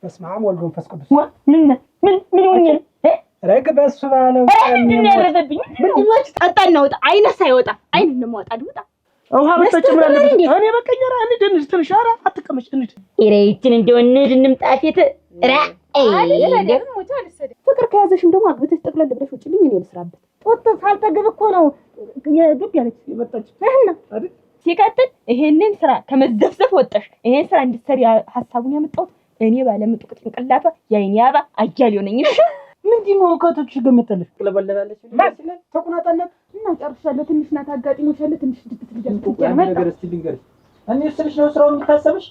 በስመ አብ ወወልድ ወመንፈስ ቅዱስ ምን ሆኜ ረግ በሱ ባለው ምንድን ያረፈብኝ ምንድነው? ጠጣ እናውጣ አይነ ሳይወጣ አይነ እንደማወጣ ልውጣ ውሃ በተጨምራ አለበት። እኔ በቀየራ እኔ ደንሽ ትንሻራ አትቀመጭ እንዴ ኢሬችን እንደወንድ እንምጣፊት ራ ፍቅር ከያዘሽ እንደው አግብተሽ ጠቅለል ብለሽ ውጪልኝ እኔ ልስራበት። ጦጥ ሳልጠግብ እኮ ነው የዱብ ያለች የመጣች አይደል? ሲቀጥል ይሄንን ስራ ከመዘፍዘፍ ወጣሽ ይሄን ስራ እንድትሰሪ ሐሳቡን ያመጣው እኔ ባለምጥቅ ጭንቅላቷ ያይኔ አባ አያሌው ነኝ። እሺ ምንድነው ከቶች ገመተልሽ ቅለበለባለች ማለት ተቁናጣና እና ጨርሻለሁ። ትንሽ ናት አጋጥሞሻል። ትንሽ ድትልጃለች ያመጣ ነገር እስቲ ልንገርሽ እኔ ስልሽ ነው ስራውን የምታሰብሽ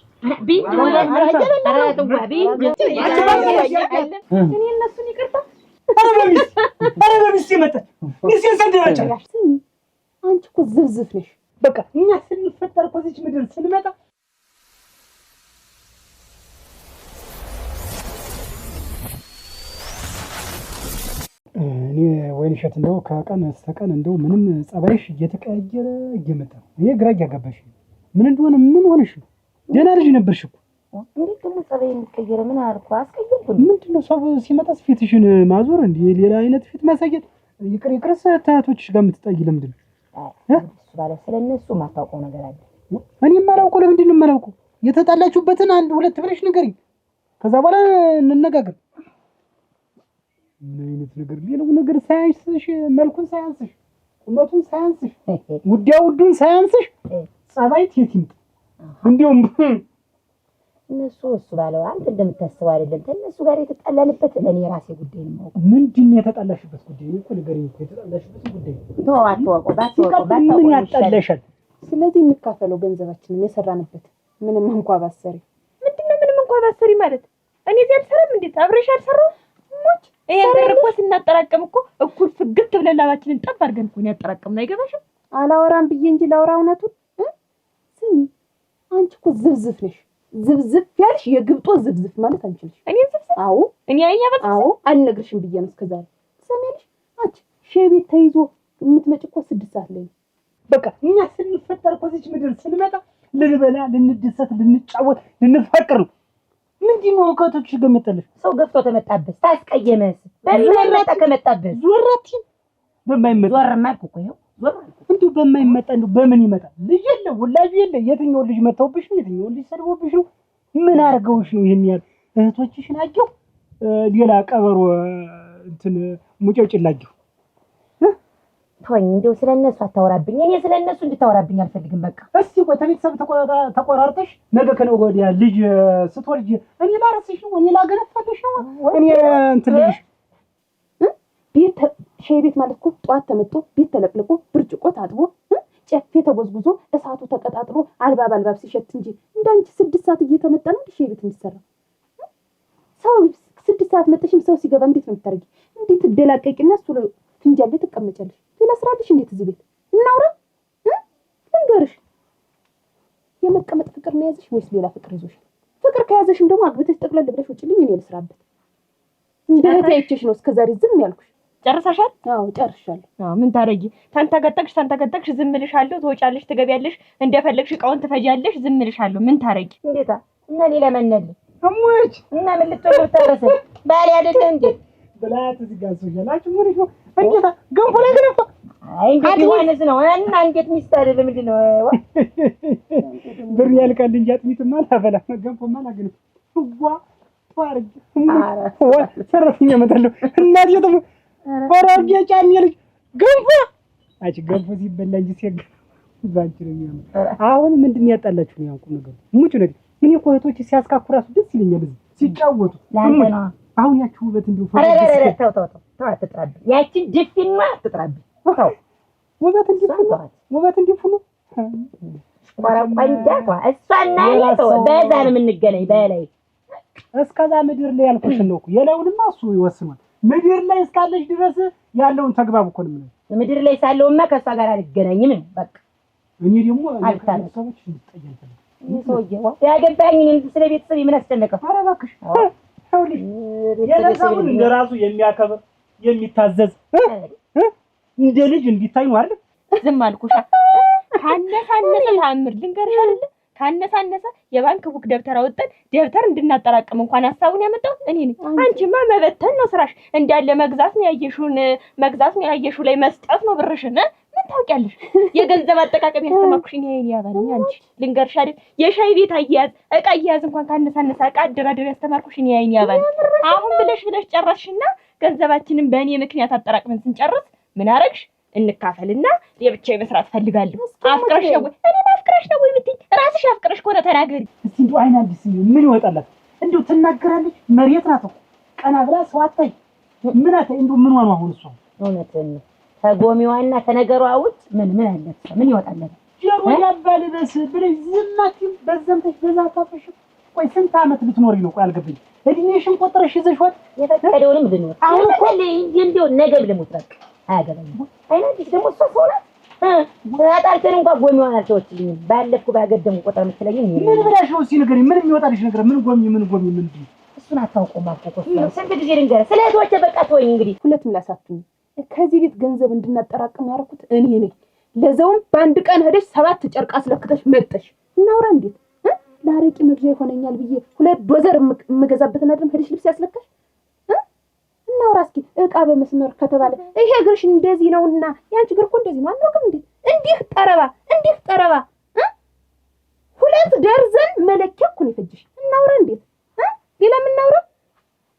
ቢንጅ ወደ አራተው ቢንጅ እኔ እነሱን ይቅርታ አረበሚስ ይመጣ ንሲን ሰደረቻ አንቺ እኮ ዝብዝፍ ነሽ። በቃ እኛ ስንፈጠር ኮዚች ምድር ስንመጣ እኔ ወይንሸት እንደው ከቀን እስከ ቀን እንደው ምንም ጸባይሽ እየተቀያየረ እየመጣ ነው። ይሄ ግራ እያጋባሽ ምን እንደሆነ ምን ሆነሽ ነው? ደህና ልጅ ነበርሽ እኮ እንዴት ደግሞ ጸባይ የሚቀየረ ምን አልኩ? አስቀየርኩ። ምንድነው ሰው ሲመጣስ ፊትሽን ማዞር እንዴ? ሌላ አይነት ፊት ማሳየት ይቅርስ ታቶችሽ ጋር የምትጣይ ለምንድን ነው? እሱ ባለ ስለነሱ ማታውቀው ነገር አለ። እኔ የማላውቀው ለምንድን ነው የማላውቀው? የተጣላችሁበትን አንድ ሁለት ብለሽ ንገሪኝ። ከዛ በኋላ እንነጋገር። ምን አይነት ነገር ሌላው ነገር ሳያንስሽ መልኩን ሳያንስሽ ቁመቱን ሳያንስሽ ውዱን ሳያንስሽ ጸባይ ትይትም እንዴውም እነሱ እሱ ባለው አንተ እንደምታስበው አይደለም። ከነሱ ጋር የተጣላንበት እኔ ራሴ ጉዳይ ነው። ምንድነው የተጣላሽበት ጉዳይ? እኮ ንገሪኝ እኮ የተጣላሽበት ጉዳይ ተዋት ምን ያጣላሻል? ስለዚህ እንካፈለው ገንዘባችንን የሰራንበት ምንም እንኳን ባሰሪ ምንድነው ምንም እንኳን ባሰሪ ማለት እኔ እዚህ አልሰራም እንዴ? አብረሽ አልሰራው ሞች ይሄ ደርቆ ስናጠራቀም እኮ እኩል ፍግት ብለን ላባችንን ጠብ አድርገን እኮ ነው ያጠራቀምነው። አይገባሽም? አላወራም ብዬ እንጂ ላውራ እውነቱን። ስሚ አንቺ እኮ ዝብዝፍ ነሽ። ዝብዝፍ ያልሽ የግብጦ ዝብዝፍ ማለት አንቺ ነሽ። እኔ ዝብዝፍ? አዎ እኔ አይያበጥ? አዎ አልነግርሽም ብዬ ነው እስከዛሬ። ሰሜንሽ አንቺ ሼቤት ተይዞ የምትመጪ እኮ 6 ሰዓት ላይ ነው። በቃ እኛ ስንፈጠር ኮዚች ምድር ስንመጣ ልንበላ፣ ልንደሰት፣ ልንጫወት፣ ልንፈቅር ነው። ምንድነው ከቶች ገመተልሽ? ሰው ገፍቶ ተመጣበት ታስቀየመስ በማይመጣ ከመጣበት ዞራቲ በማይመጣ ዞርማ እኮ ይሄው ዞር እንዴ በማይመጣ እንዴ በምን ይመጣ? ልጅ የለ ወላጅ የለ። የትኛው ልጅ መተውብሽ ነው? የትኛው ልጅ ሰድቦብሽ ነው? ምን አርገውሽ ነው ይሄን ያህል? እህቶችሽን አየሁ ሌላ ቀበሮ እንትን ሙጨጭላችሁ ተወኝ። እንደው ስለነሱ አታወራብኝ። እኔ ስለነሱ እንድታወራብኝ አልፈልግም። በቃ እስቲ ቆይ ከቤተሰብ ተቆራርጠሽ ነገ ከነገ ወዲያ ልጅ ስትወልጂ እኔ ላረስሽ ነው? እኔ ላገነፋልሽ ነው? እኔ እንትን ልጅ ቤት ሻይ ቤት ማለት እኮ ጧት ተመጥቶ ቤት ተለቅልቆ ብርጭቆ ታጥቦ ጨፌ ተጎዝጉዞ እሳቱ ተቀጣጥሎ አልባብ ሲሸት እንጂ እንዳንቺ 6 ሰዓት እየተመጣ ነው ሻይ ቤት የሚሰራ። ሰው 6 ሰዓት መጥተሽም ሰው ሲገባ እንዴት ነው የምታረጊ? እንዴት ትደላቀቂና እሱ ፍንጃል ላይ ትቀመጫለሽ? ሌላ ስራ አለሽ? እንዴት እዚህ ቤት እናውራ? ልንገርሽ የመቀመጥ ፍቅር ነው ያዘሽ ወይስ ሌላ ፍቅር ይዞሽ? ፍቅር ከያዘሽም ደግሞ አግብተሽ ጠቅለል ብለሽ ውጪልኝ እኔ ልስራበት። እንደት አይቼሽ ነው እስከዛሬ ዝም ያልኩሽ? ጨርሰሻል? አዎ ጨርሻለሁ። ምን ታረጊ? ታንተገጠቅሽ ትዝምልሻለሁ፣ ትወጫለሽ፣ ትገቢያለሽ፣ እንደፈለግሽ እቃውን ትፈጃለሽ፣ ዝምልሻለሁ። ምን ታረጊ? እንዴታ እና ሌላ መንነል አሞች እና ምን ልትወው ተረሰ ባሪ አይደለ እንዴ ብላት እዚህ ጋር ሰውላችሁ ምን ነው እንዴታ ገንፎ ላይ ገነፋ እንዴት ይሆንስ ነው እና እንዴት ሚስት አይደለም ምንድነው ብር ያልቃል እንጂ አጥሚትማ አላበላ ገንፎማ አላገነፋ ዋ ባርግ ዋ ሰረፍኝ ያመጣለሁ እናት የለም ወራጅ ጫን ይልጅ ገንፎ አጭ ገንፎ ሲበላ እንጂ ሲገ ባንቺ ነው የሚያምር። አሁን ምንድን ያጣላችሁ ነው ያንቁ ነገር ሙጭ ነገር ምን እህቶች ሲያስካኩ ራሱ ደስ ይለኛል ሲጫወቱ ላንተና አሁን ያቺው ውበት እንደው ተው አትጥራብ ያቺ ድፊና አትጥራብ ተው ውበት እንዲፉ ቆራቋንጃ እሷና ይተው በዛ ነው የምንገናኝ በላይ እስከዛ ምድር ላይ ያልኩሽ ነው እኮ የላውንማ እሱ ይወስናል። ምድር ላይ እስካለሽ ድረስ ያለውን ተግባብ እኮ ነው። ምድር ላይ ሳለውማ ከሷ ጋር አልገናኝም በቃ። እኔ ደግሞ ሰዎች እንድትጠየቅ ሰውዬው ያገባኝ ስለ ቤተሰብ ምን አስጨነቀው? ኧረ እባክሽ ይኸውልሽ የለሰውን እንደራሱ የሚያከብር የሚታዘዝ እንደ ልጅ እንዲታይ ነው አይደል? ዝም አልኩሽ። ካነሳነሰ ታምር ልንገርሽ አይደል? ካነሳነሰ የባንክ ቡክ ደብተር አወጣን ደብተር እንድናጠራቅም እንኳን ሐሳቡን ያመጣው እኔ ነኝ። አንቺማ መበተን ነው ስራሽ። እንዳለ መግዛት ነው ያየሽው ላይ መስጠት ነው ብርሽን። ምን ታውቂያለሽ? የገንዘብ አጠቃቀም ያስተማርኩሽ እኔ ያባልኝ አንቺ ልንገርሽ አይደል? የሻይ ቤት አያያዝ እቃ አያያዝ እንኳን ካነሳነሰ እቃ አደራደር ያስተማርኩሽ እኔ ያባልኝ። አሁን ብለሽ ጨረስሽና ገንዘባችንን በእኔ ምክንያት አጠራቅመን ስንጨርስ ምን አረግሽ? እንካፈልና የብቻዬ መስራት ፈልጋለሁ። አፍቅረሽ ነው ወይ? እኔ አፍቅረሽ ነው ወይ ብትይ ራስሽ አፍቅረሽ ከሆነ ተናገሪ እስቲ። እንደው አይን አዲስ ምን ይወጣላት? እንደው ትናገራለች። መሬት ናት እኮ ቀና ብላ ሰው አታይ ምን አታይ። እንደው ምን ሆነ አሁን እሷ? እውነትን ከጎሚዋና ከነገሯ ውጭ ምን አለ? ምን ይወጣላት? ጀሮ ያባል በስ ብለሽ ዝማቲም በዘምተሽ በዛ ታፈሽ። ቆይ ስንት ዓመት ልትኖሪ ነው? ቆይ አልገባኝ። እድሜሽን ቆጥረሽ ይዘሽ ወጥ የፈቀደውንም ልንወጣ አሁን እኮ እንደው ነገ ብለሙት በቃ አያገባኝም። አይናዲስ ደግሞ እሷ ሰው ናት። ታጣልተን እንኳን ጎሚዋን አልተወችልኝም። ባለፍኩ ባገደሙ ቁጥር የምትለኝ ምን ብለሽ ነው? እስኪ ንገሪኝ። ምን የሚወጣልሽ ነገር? ምን ጎሚ ምንድን እሱን አታውቀውም አልኩ እኮ። ስንት ጊዜ ልንገርህ ስለ እህቶቼ። በቃ ተወኝ እንግዲህ። ሁለት ምላሳችሁ ከዚህ ቤት ገንዘብ እንድናጠራቅም ያደረኩት እኔ ነኝ። ለዛውም በአንድ ቀን ሄደሽ 7 ጨርቅ አስለክተሽ መጠሽ እናውራ። እንዴት ለአረቂ መግዣ ይሆነኛል ብዬ 2 ዶዘር የምገዛበት ነድም ሄደሽ ልብስ ያስለካሽ እናውራ። እስኪ እቃ በመስመር ከተባለ ይሄ እግርሽ እንደዚህ ነውና ያንቺ እግር እኮ እንደዚህ ነው አናውቅም እንዴ? እንዲህ ጠረባ 2 ደርዘን መለኪያ እኮ ነው የፈጀሽ። እናውራ። እንዴት ሌላ የምናውራ?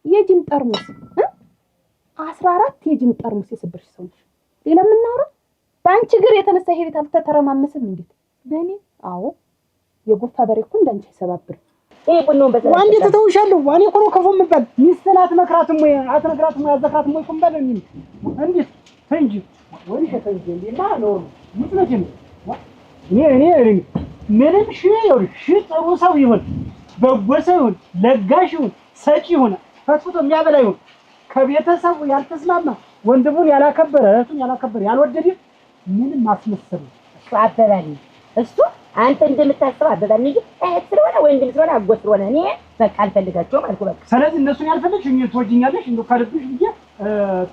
የጅን ጠርሙስ 14 የጅን ጠርሙስ የሰበርሽ ሰው ነሽ። ሌላ የምናውራ? በአንቺ እግር የተነሳ ይሄ ቤት አልተተረማመስም እንዴት? በእኔ አዎ የጎፋ በሬ እኮ እንዳንቺ አይሰባብር። ይሄ ቡኖን በዛ ዋንዴ ተተውሻለሁ። ዋኔ እኮ ነው ከፎ የምባል ሚስትናት መክራትም ወይ አትነግራትም ወይ አዘክራትም ወይ ኩምባል እንዴ? እንዴት ተንጂ ወይ ከተንጂ እንዴማ ነው ምትነጅም እኔ ምንም ጥሩ ሰው ይሁን በጎ ሰው ይሁን ለጋሽ ይሁን ሰጪ ይሁን ፈትቶ የሚያበላ ይሁን ከቤተሰቡ ያልተስማማ ወንድሙን ያላከበረ እህቱን ያላከበረ ያልወደደ ምንም ማስመሰል እሱ አበላኝ እሱ አንተ እንደምታስበው አበላኝ እንጂ እህት ስለሆነ ወንድም ስለሆነ አጎት ስለሆነ እኔ በቃ አልፈልጋቸውም አልኩ በቃ። ስለዚህ እነሱን ያልፈልግሽ እኔ ትወጂኛለሽ እንደው ከልብሽ ብዬ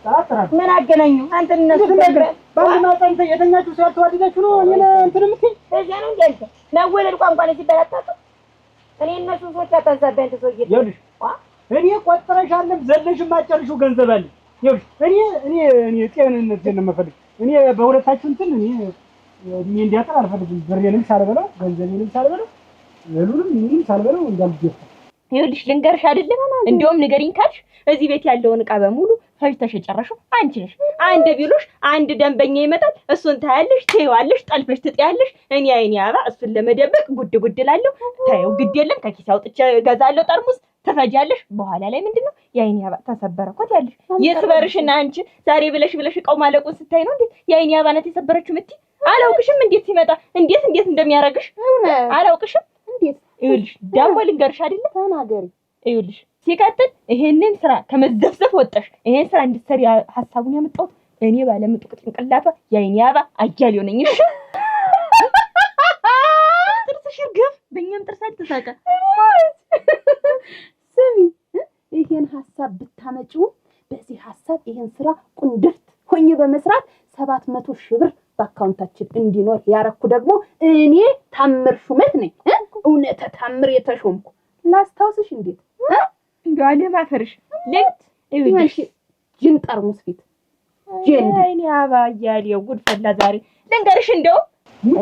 ጠራጥራለሁ። ምን አገናኘው አንተ እነሱ ነገር ባልና ጠንተ የተኛችሁ ሰው ያልተዋደዳችሁ ነው እኔ እንትን የምትይ በዚያ ነው እንዴ? አንተ መወለድ ቋንቋ ነው ሲበላጣጡ እኔ እነሱ ሰዎች አታዛበኝ አንተ ሰውዬ። ይኸውልሽ እኔ ቆጥረሻለሁ ዘለሽ ማጨርሹ ገንዘብ አለ። ይኸውልሽ እኔ ጤንነቴን ነው የምፈልግ። እኔ በሁለታችሁ እንትን እኔ እንዲያጠር አልፈልግም። ብሬንም ሳልበለው ገንዘቤንም ሳልበለው እህሉንም ሳልበለው እንዳልጀፋ። ይኸውልሽ ልንገርሽ አይደለም እንደውም ንገሪኝ ካልሽ እዚህ ቤት ያለውን እቃ በሙሉ ፈጅተሽ የጨረሽው አንቺ ነሽ። አንድ ቢሉሽ አንድ ደንበኛ ይመጣል፣ እሱን ታያለሽ፣ ትይዋለሽ፣ ጠልፈሽ ትጥያለሽ። እኔ አይኔ አባ እሱን ለመደበቅ ጉድ እላለሁ። ታየው ግድ የለም ከኪስ አውጥቼ እገዛለሁ ጠርሙስ ትፈጃለሽ። በኋላ ላይ ምንድነው የአይኔ አባ ተሰበረ እኮ ትያለሽ። ይስበርሽና አንቺ ዛሬ ብለሽ እቃው ማለቁን ስታይ ነው እንዴ የአይኔ አባ ናት የሰበረችው ምትይ? አላውቅሽም እንዴት ሲመጣ እንዴት እንደሚያረግሽ አላውቅሽም። እንዴት ይኸውልሽ ደግሞ ልንገርሽ አይደለ ተናገሪ። ይኸውልሽ ሲቀጥል ይሄንን ስራ ከመዘፍዘፍ ወጣሽ ይሄን ስራ እንድትሰሪ ሐሳቡን ያመጣሁት እኔ ባለምጡቅ ጭንቅላቷ የአይኔ አባ አያሌው ነኝ። እሺ ጥርስሽ ይርገፍ በእኛም ጥርስ አልተሳቀ። ስሚ ይሄን ሐሳብ ብታመጪው በዚህ ሐሳብ ይሄን ስራ ቁንድፍት ሆኜ በመስራት 700 ሺህ ብር በአካውንታችን እንዲኖር ያረኩ ደግሞ እኔ ታምር ሹመት ነኝ። እውነተ ታምር የተሾምኩ ላስታውስሽ። እንዴት እንዳለ ማፈርሽ ለት ይኸውልሽ ጅን ጠርሙስ ፊት ጀንዲ አይኔ አባ አያሌው ጉድ ፈላ ዛሬ ልንገርሽ እንደው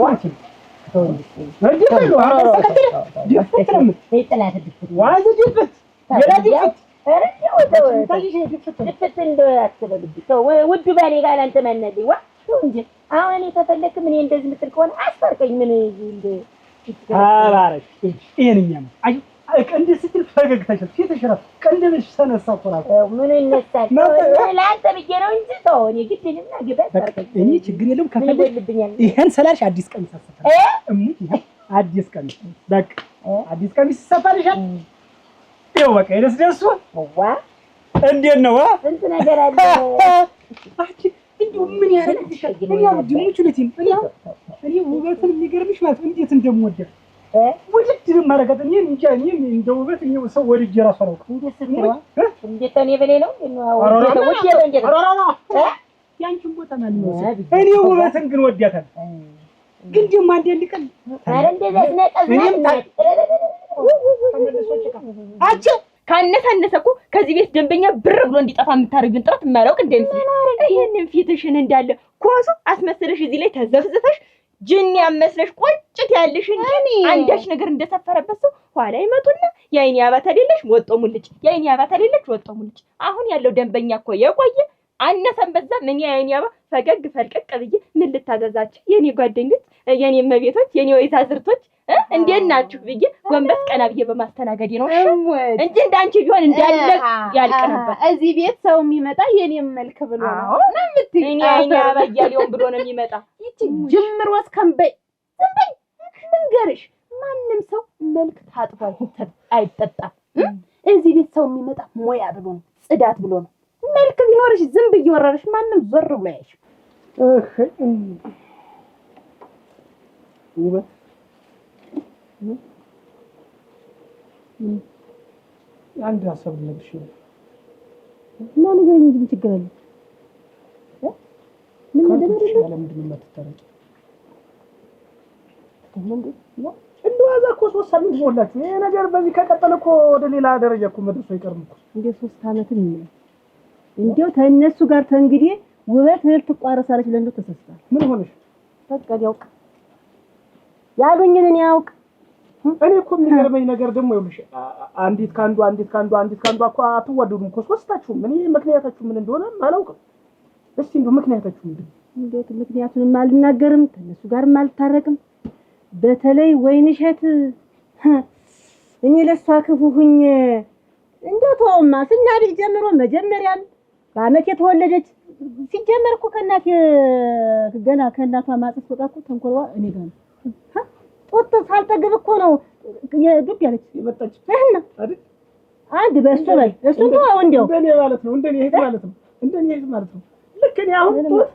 ዋንቺ ውዱ ባሌ ጋር አንተ ማነልኝ ዋ እንጂ አሁን የተፈለክ ምን እንደዚህ የምትል ከሆነ አስፈርቀኝ። ምን እንደ አባረሽ ይሄንኛ ነው አይ ቀንድ ስትል ፈገግታሽ ሲተሽራፍ ቀንድሽ ተነሳ ቆራጥ ምን ይነሳል ለአንተ ብዬ ነው እንጂ ተው እኔ ግድልና ግበት አርቀኝ። እኔ ችግር የለም ከፈለግልኛል። ይሄን ሰላሽ አዲስ ቀሚስ አሰፋ ይሄ አዲስ ቀሚስ በቃ አዲስ ቀሚስ ሰፋልሻል። ይኸው በቃ ደስ ዋ እንዴት ነው እንት ነገር አለ አቺ እንደው ምን ያረግልሻል? እኔ ውበትን የሚገርምሽ ማለት እንዴት እንደምወደ ውድድ ማረጋት እኔ እንጃ። እኔ እንደው ውበት እኔ ሰው ወድጄ ራሱ አላውቅም። እንዴት እኔ በሌ ነው ያንቺን ቦታ ማለት ነው። እኔ ውበትን ግን ወዳታለሁ። ግን ደግሞ አንዴ ልቀል ኧረ እንደዛ ስነቀዝና አቸ ካነሳነሰ እኮ ከዚህ ቤት ደንበኛ ብር ብሎ እንዲጠፋ የምታደርጊውን ጥረት የማያውቅ እንደምትል ይሄንን ፊትሽን እንዳለ ኮሱ አስመስለሽ እዚህ ላይ ተዘፍዝፈሽ ጅን ያመስለሽ ቁጭት ያለሽ እንጂ አንዳች ነገር እንደሰፈረበት ሰው ኋላ ይመጡና የአይኔ አባት አይደለሽ ወጦ ሙልጭ የአይኔ አባት አይደለሽ ወጦ ሙልጭ። አሁን ያለው ደንበኛ እኮ የቆየ አነሰን በዛ ምን የአይኔ አባ ፈገግ ፈልቀቅ ብዬ ምን ልታዘዛችሁ የኔ ጓደኞች የኔ መቤቶች የኔ ወይዛዝርቶች እንዴት ናችሁ ብዬ ጎንበስ ቀና ብዬ በማስተናገድ ነው እንጂ እንዳንቺ ቢሆን እንዳለ ያልቅ ነበር። እዚህ ቤት ሰው የሚመጣ የኔም መልክ ብሎ ነው ምትይ እኔ አይኔ አባ እያለውን ብሎ ነው የሚመጣ። ይቺ ጅምር ወስከንበይ ዝምበይ ልንገርሽ ማንም ሰው መልክ ታጥቦ አይጠጣም። እዚህ ቤት ሰው የሚመጣ ሞያ ብሎ ነው ጽዳት ብሎ ነው። መልክ ቢኖርሽ ዝም ብዬ ወረርሽ ማንም ዞር ብሎ ያይሽ። ውበት አንድ ሀሳብ ልነግርሽ ነው። እና ንገሪኝ እንጂ ምን ችግር አለ? ምን እንደነገርሽ ለምንድን ነው የማትታረቂ? እንደው አዛ እኮ 3 ሳምንት ሞላችሁ። ይሄ ነገር በዚህ ከቀጠለ እኮ ወደ ሌላ ደረጃ እኮ መድረሱ አይቀርም እኮ። እንደ 3 አመትም ይላል እንደው ተነሱ ጋር ተንግዲህ ውበት ልትቋረሳለች ለእንዶ ተሰስታል። ምን ሆነሽ? በቃ ያውቅ ያሉኝን እኔ ያውቅ። እኔ እኮ የሚገርመኝ ነገር ደግሞ ይኸውልሽ አንዲት ካንዱ እኮ አትዋደዱም እኮ ሶስታችሁም። እኔ ምክንያታችሁ ምን እንደሆነ አላውቅም። እስቲ እንደው ምክንያታችሁ ምንድን ነው? እንዴት ምክንያቱን አልናገርም፣ ከነሱ ጋርም አልታረቅም። በተለይ ወይንሸት እኔ ለሷ ክፉሁኝ እንደው ተውማ ስናድግ ጀምሮ መጀመሪያም በአመት የተወለደች ሲጀመር እኮ ገና ከእናቷ ማጽፍ ወጣ እኮ ተንኮልዋ እኔ ጋር ነው። ጦጥ ሳልጠግብ እኮ ነው የዱብ ያለች የመጣች አይደል? አንድ በእሱ በል እሱ ተው እንደው እንደኔ ማለት ነው እንደኔ እህት ማለት ነው። ልክ እኔ አሁን ጦጥ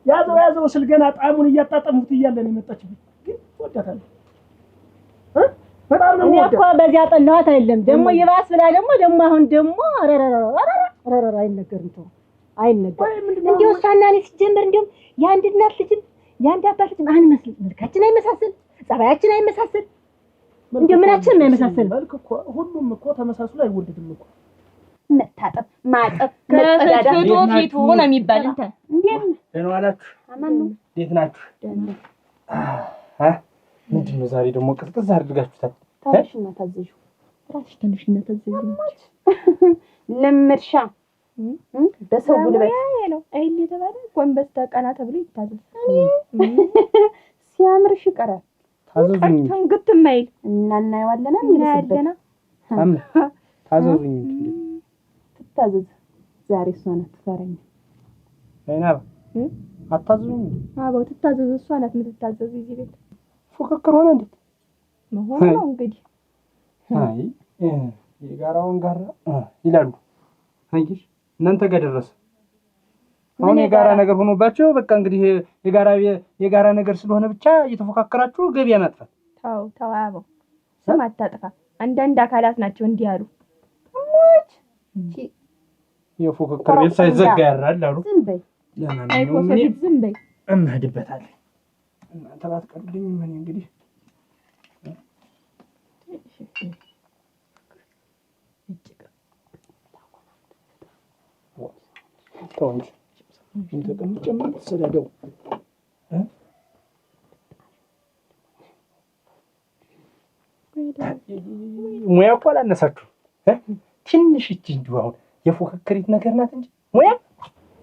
ያዘው ስል ገና ጣሙን እያጣጣሙት እያለ ነው የመጣችብኝ። ግን ወዳታለሁ በጣም ነው ወዳታ። እኮ በዚያ ጠላኋት አይደለም ደግሞ ይባስ ብላ ደግሞ አሁን ደግሞ አረራ አይነገርም ተው አይነገርም። እንደው እሷና እኔ ሲጀመር እንደውም የአንድ እናት ልጅም የአንድ አባት ልጅም አንመስል፣ መልካችን አይመሳሰል፣ ጸባያችን አይመሳሰል፣ እንደው ምናችንም አይመሳሰል። መልክ እኮ ሁሉም እኮ ተመሳስሎ አይወደድም እኮ። መታጠብ ማጠብ ከፊቱ ፊቱ ነው የሚባል እንተ እንዴት ደህና ዋላችሁ? አማን ነው። እንዴት ናችሁ? ምንድን ነው ዛሬ ደግሞ ቅዝቅዝ አድርጋችሁታል? ታሽና ታዘዡ ራስሽ ትንሽና ታዘዡ ለምርሻ በሰው ጉልበት ነው አይል የተባለ ጎንበስ ተቀና ተብሎ ይታዘዝ። ሲያምርሽ ይቀራል። ታዘዙኝ ተንግት ማይል እናናየዋለና እናያለና ታዘዙኝ ትታዘዝ። ዛሬ እሷ ናት ትፈረኝ አይና አታዘዙኝ። አባው ትታዘዝ እሷ ናት የምትታዘዝ። እዚህ ቤት ፉክክር ሆነ እንዴ? መሆኑ ነው እንግዲህ። አይ የጋራውን ጋራ ይላሉ። አይሽ እናንተ ጋር ደረሰ። አሁን የጋራ ነገር ሆኖባቸው በቃ እንግዲህ የጋራ ነገር ስለሆነ ብቻ እየተፎካከራችሁ ገበያ ማጥፋት። ተው አባው ስም አታጥፋ። አንዳንድ አካላት ናቸው እንዲህ ያሉ። የፉክክር ቤት ሳይዘጋ ያራል አሉ። ዝም በይ አይቆሰት ዝም በይ እምሄድበታለሁ። እናንተ ባትቀርልኝ ምን እንግዲህ ተወንጅ ተቀምጬ ሰዳደው ሙያ እኮ አላነሳችሁ ትንሽ እቺ እንዲሁ አሁን የፉክክሪት ነገር ናት እንጂ ሙያ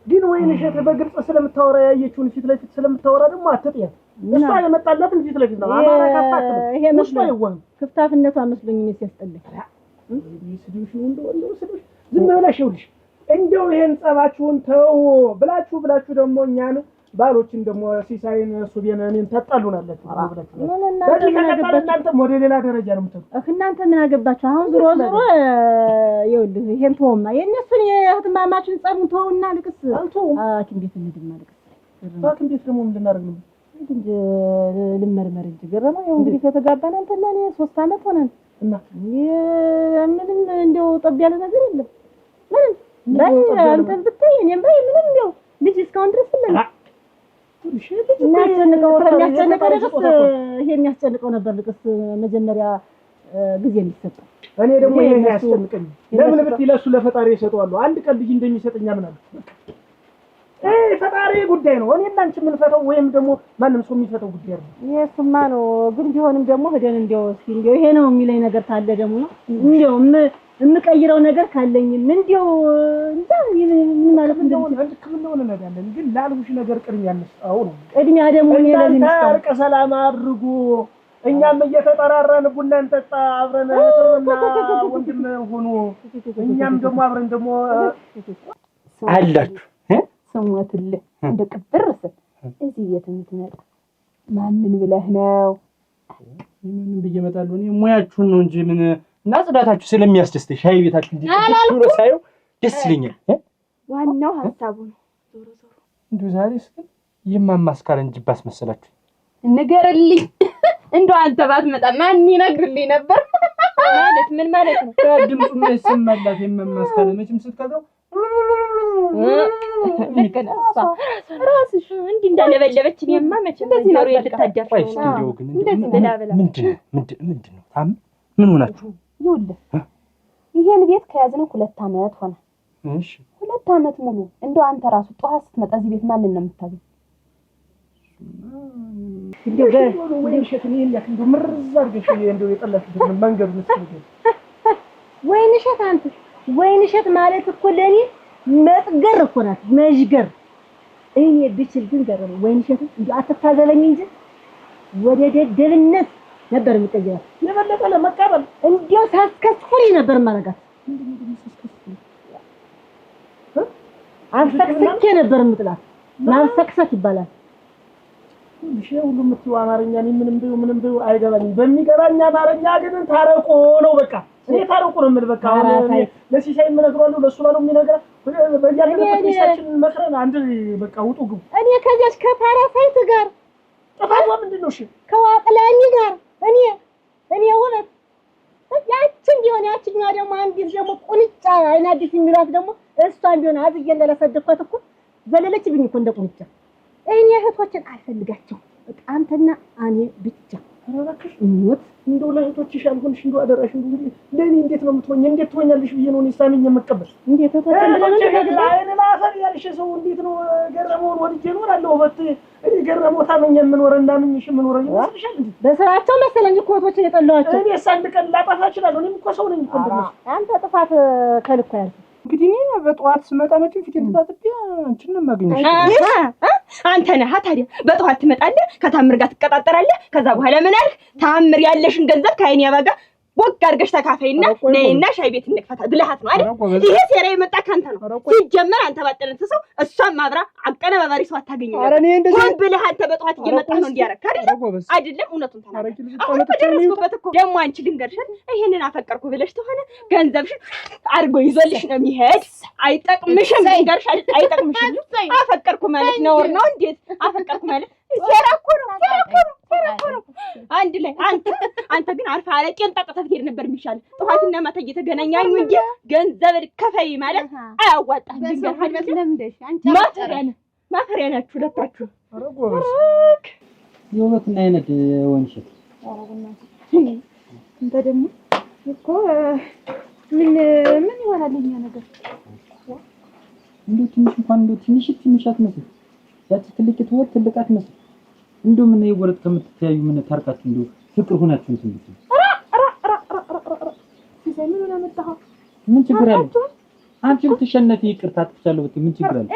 ግን ወይንሸት በግልጽ ስለምታወራ ያየችውን ፊት ለፊት ስለምታወራ ደግሞ አትጥያት። እሷ የመጣላትን ፊት ለፊት ነው አማራ ካፋት ይሄ መስሎኝ ክፍታፍነቷ መስሎኝ ነው ሲያስጠልኝ። ስድብሽ እንደው ስድብሽ ዝም ብለሽ ይኸውልሽ እንደው ይሄን ጸባችሁን ተው ብላችሁ ደግሞ እኛን ባሎችን ደግሞ ሲሳይን ሱቤን እኔን ተጣሉናላችሁ ብላችሁ በዚህ ከቀጠለ እናንተ ወደ ሌላ ደረጃ ነው የምትሄዱ። እናንተ ምን አገባችሁ አሁን? ዞሮ ይኸውልህ ይሄን ተውማ የእነሱን የእህትማማችን ጸቡን ተውና ልቅስ ሐኪም ቤት እንሂድና ልቅስ። ሐኪም ቤት ደግሞ ምን ልናደርግ ነው? እንጂ ልመርመር እንጂ ገረመው። ይኸው እንግዲህ ከተጋባን አንተና እኔ 3 አመት ሆነን እና ምንም እንደው ጠብ ያለ ነገር የለም ምንም በይ አንተን ብታይ እኔም በይ ምንም እንደው ልጅ እስካሁን ድረስ የሚያስጨንቀው ከሚያስጨንቀው ልቅስ ይሄ የሚያስጨንቀው ነበር። ልቅስ መጀመሪያ ጊዜ የሚሰጠው እኔ ደግሞ ይሄ ያስጨንቀኝ። ለምን ብትይ ለእሱ ለፈጣሪ ይሰጠዋለሁ። አንድ ቀን ልጅ እንደሚሰጠኝ አምናለሁ። ፈጣሪ ጉዳይ ነው። እኔ እና አንቺ የምንፈተው ወይም ደግሞ ማንም ሰው የሚፈተው ጉዳይ ነው። እሱማ ነው። ግን ቢሆንም ደግሞ ሄደን እንደው ይሄ ነው የሚለኝ ነገር ካለ ደግሞ እንደው የምቀይረው ነገር ካለኝም እንደው እንጃ ምን ማለት ሕክምናውን እንሄዳለን። ግን ላልሁሽ ነገር ቅድሚያ እንስጠው ነው። ቅድሚያ ደግሞ እኔ ለዚህ ነው እርቀ ሰላም አድርጉ። እኛም እየተጠራራን ቡና እንጠጣ አብረን እና ወንድም ሁኑ። እኛም ደግሞ አብረን ደግሞ አላችሁ ስሞትልህ እንደ ቅብርስ እዚህ ቤት የምትመጣ ማንን ብለህ ነው? ምን ብዬ እመጣለሁ? እኔ ሙያችሁን ነው እንጂ ምን እና ጽዳታችሁ ስለሚያስደስት ሻይ ቤታችሁ እንጂ ዶሮ ሳይው ደስ ይለኛል። ዋናው ሐሳቡ ነው። ዞሮ እንደው ዛሬስ ግን የማማስካር እንጂ ባስመሰላችሁ ንገርልኝ። እንደው አንተ ባትመጣ ማን ይነግርልኝ ነበር? ማለት ምን ማለት ነው? ድምፁ ምን ይሰማላት? የማማስካር መቼም ስትከተው ራስሽ እንዲህ እንዳለበለበች እኔማ መቼም ጆሮ ልታዳፍ ነው። እንደው ግን ምንድን ነው ታም ምን ሆናችሁ? ይኸውልህ ይሄን ቤት ከያዝነው 2 ዓመት ሆነ። እሺ 2 ዓመት ሙሉ እንደው አንተ ራሱ ጠዋት ስትመጣ እዚህ ቤት ማንን ነው የምታገኝ? እንደው ሸክኔ ያክ እንደው ምርዝ አድርገሽ እንደው የጠላሽበት መንገድ ነው። ወይንሸት አንተ ወይንሸት ማለት እኮ ለኔ መጥገር እኮ ናት፣ መዥገር። እኔ ብችል ግን ገረመ ወይንሸት እንደው አትታዘበኝ እንጂ ወደ ደደብነት ነበር የምትቀየው። የበለጠ ለመቀበል እንደው ሳስከስኩኝ ነበር ማረጋት። አፍሰክስኬ ነበር የምጥላት። ማፍሰክሰክ ይባላል። እሺ ሁሉ የምትይው አማርኛ ምንም ቢው አይገባኝም። በሚገባኝ አማርኛ ግን ታረቁ ነው በቃ። እኔ ታረቁ ነው የምልህ በቃ። አሁን ለሲሳይ የምነግረዋለሁ ለእሱ ነው የሚነግረው። በያለበት ቢሳችን መክረን አንድ በቃ ውጡ ግቡ። እኔ ከዚያች ከፓራሳይት ጋር ጥፋቷ ምንድን ነው? እሺ ከዋቅላሚ ጋር እኔ ውበት ያችን ቢሆን ያችኛዋ ደግሞ አንዲት ደግሞ ቁንጫ አይናዲስ የሚሏት ደግሞ እሷን ቢሆን አዝዬ እንደለሰደኳት እኮ ዘለለችብኝ እኮ እንደ ቁንጫ። እኔ እህቶችን አልፈልጋቸውም። በቃ አንተና እኔ ብቻ። አረጋክሽ እንዴት እንደው ለእህቶችሽ አልሆንሽ እንደው አደራሽ እንደው ለኔ እንዴት ነው የምትሆኝ? እንዴት ትሆኛለሽ ብዬ ነው እኔ ሳምኝ የምቀበል። እንዴት ተተጨለለ አይኔ ማፈር ያልሽ ሰው እንዴት ነው ገረመውን ወድጄ እኖራለሁ። በት እኔ ገረመው ታመኝ የምኖርና ምንሽ የምኖር ይመስልሻል እንዴ? በስራቸው መሰለኝ እኮ እህቶችን የጠላኋቸው። እኔ አንድ ቀን ላጠፋ እችላለሁ። እኔም እኮ ሰው ነኝ እኮ እንደነሱ። አንተ ጥፋት ከልኩ ያልኩ እንግዲህ እኔ በጠዋት ስመጣ መቼም ፊቴን ተጣጥቤ አንቺን ነው የማገኘሽ። አንተ ነህ ታዲያ በጠዋት ትመጣለህ፣ ከታምር ጋር ትቀጣጠራለህ። ከዛ በኋላ ምን አልክ? ታምር ያለሽን ገንዘብ ከአይኔ ያባጋ ወግ አድርገሽ ተካፈይና ነይና ሻይ ቤት እንክፈታ ብለሃት ነው አይደል? ይሄ ሴራ የመጣ ካንተ ነው። ሲጀመር አንተ ባጠነት ሰው እሷም አብራ አቀነባባሪ ሰው አታገኘው። ሆን ብለህ አንተ በጠዋት እየመጣህ ነው እንዲያረክ አይደለም? እውነቱን ተናገር። አሁን በደረስኩበት እኮ ደግሞ አንቺ ልንገርሽን ይሄንን አፈቀርኩ ብለሽ ተሆነ ገንዘብሽን አድርጎ ይዞልሽ ነው የሚሄድ። አይጠቅምሽም። ልንገርሽ አይጠቅምሽም። አፈቀርኩ ማለት ነውር ነው። እንዴት አፈቀርኩ ማለት ሴራ እኮ ነው። አንድ ላይ አንተ ግን አርፋ አረቄን ጠጥተህ ትሄድ ነበር የሚሻለው። ጠዋትና ማታ እየተገናኛኙ እንጂ ገንዘብ ከፈይ ማለት አያዋጣም። ማፈሪያ ናችሁ ሁለታችሁ። ኧረ ጎበዝ የውበትና አይነት ወንሽት እንተ ደግሞ እኮ ምን ይሆናል የኛ ነገር? እንደው ትንሽ እንኳን እንደው ትንሽ አትመስል። ያቺ ትልቅ ትወት ትልቅ አትመስል። እንደው ምን ይወረጥ ከምትተያዩ ምን ታርቃችሁ እንደው ፍቅር ሆናችሁ እንትን ብትሉ ሲሰሚ ምን አመጣው? ምን ችግር አለ? አንቺ ብትሸነፊ ይቅርታ አጥፍቻለሁ ብትይ ምን ችግር አለ?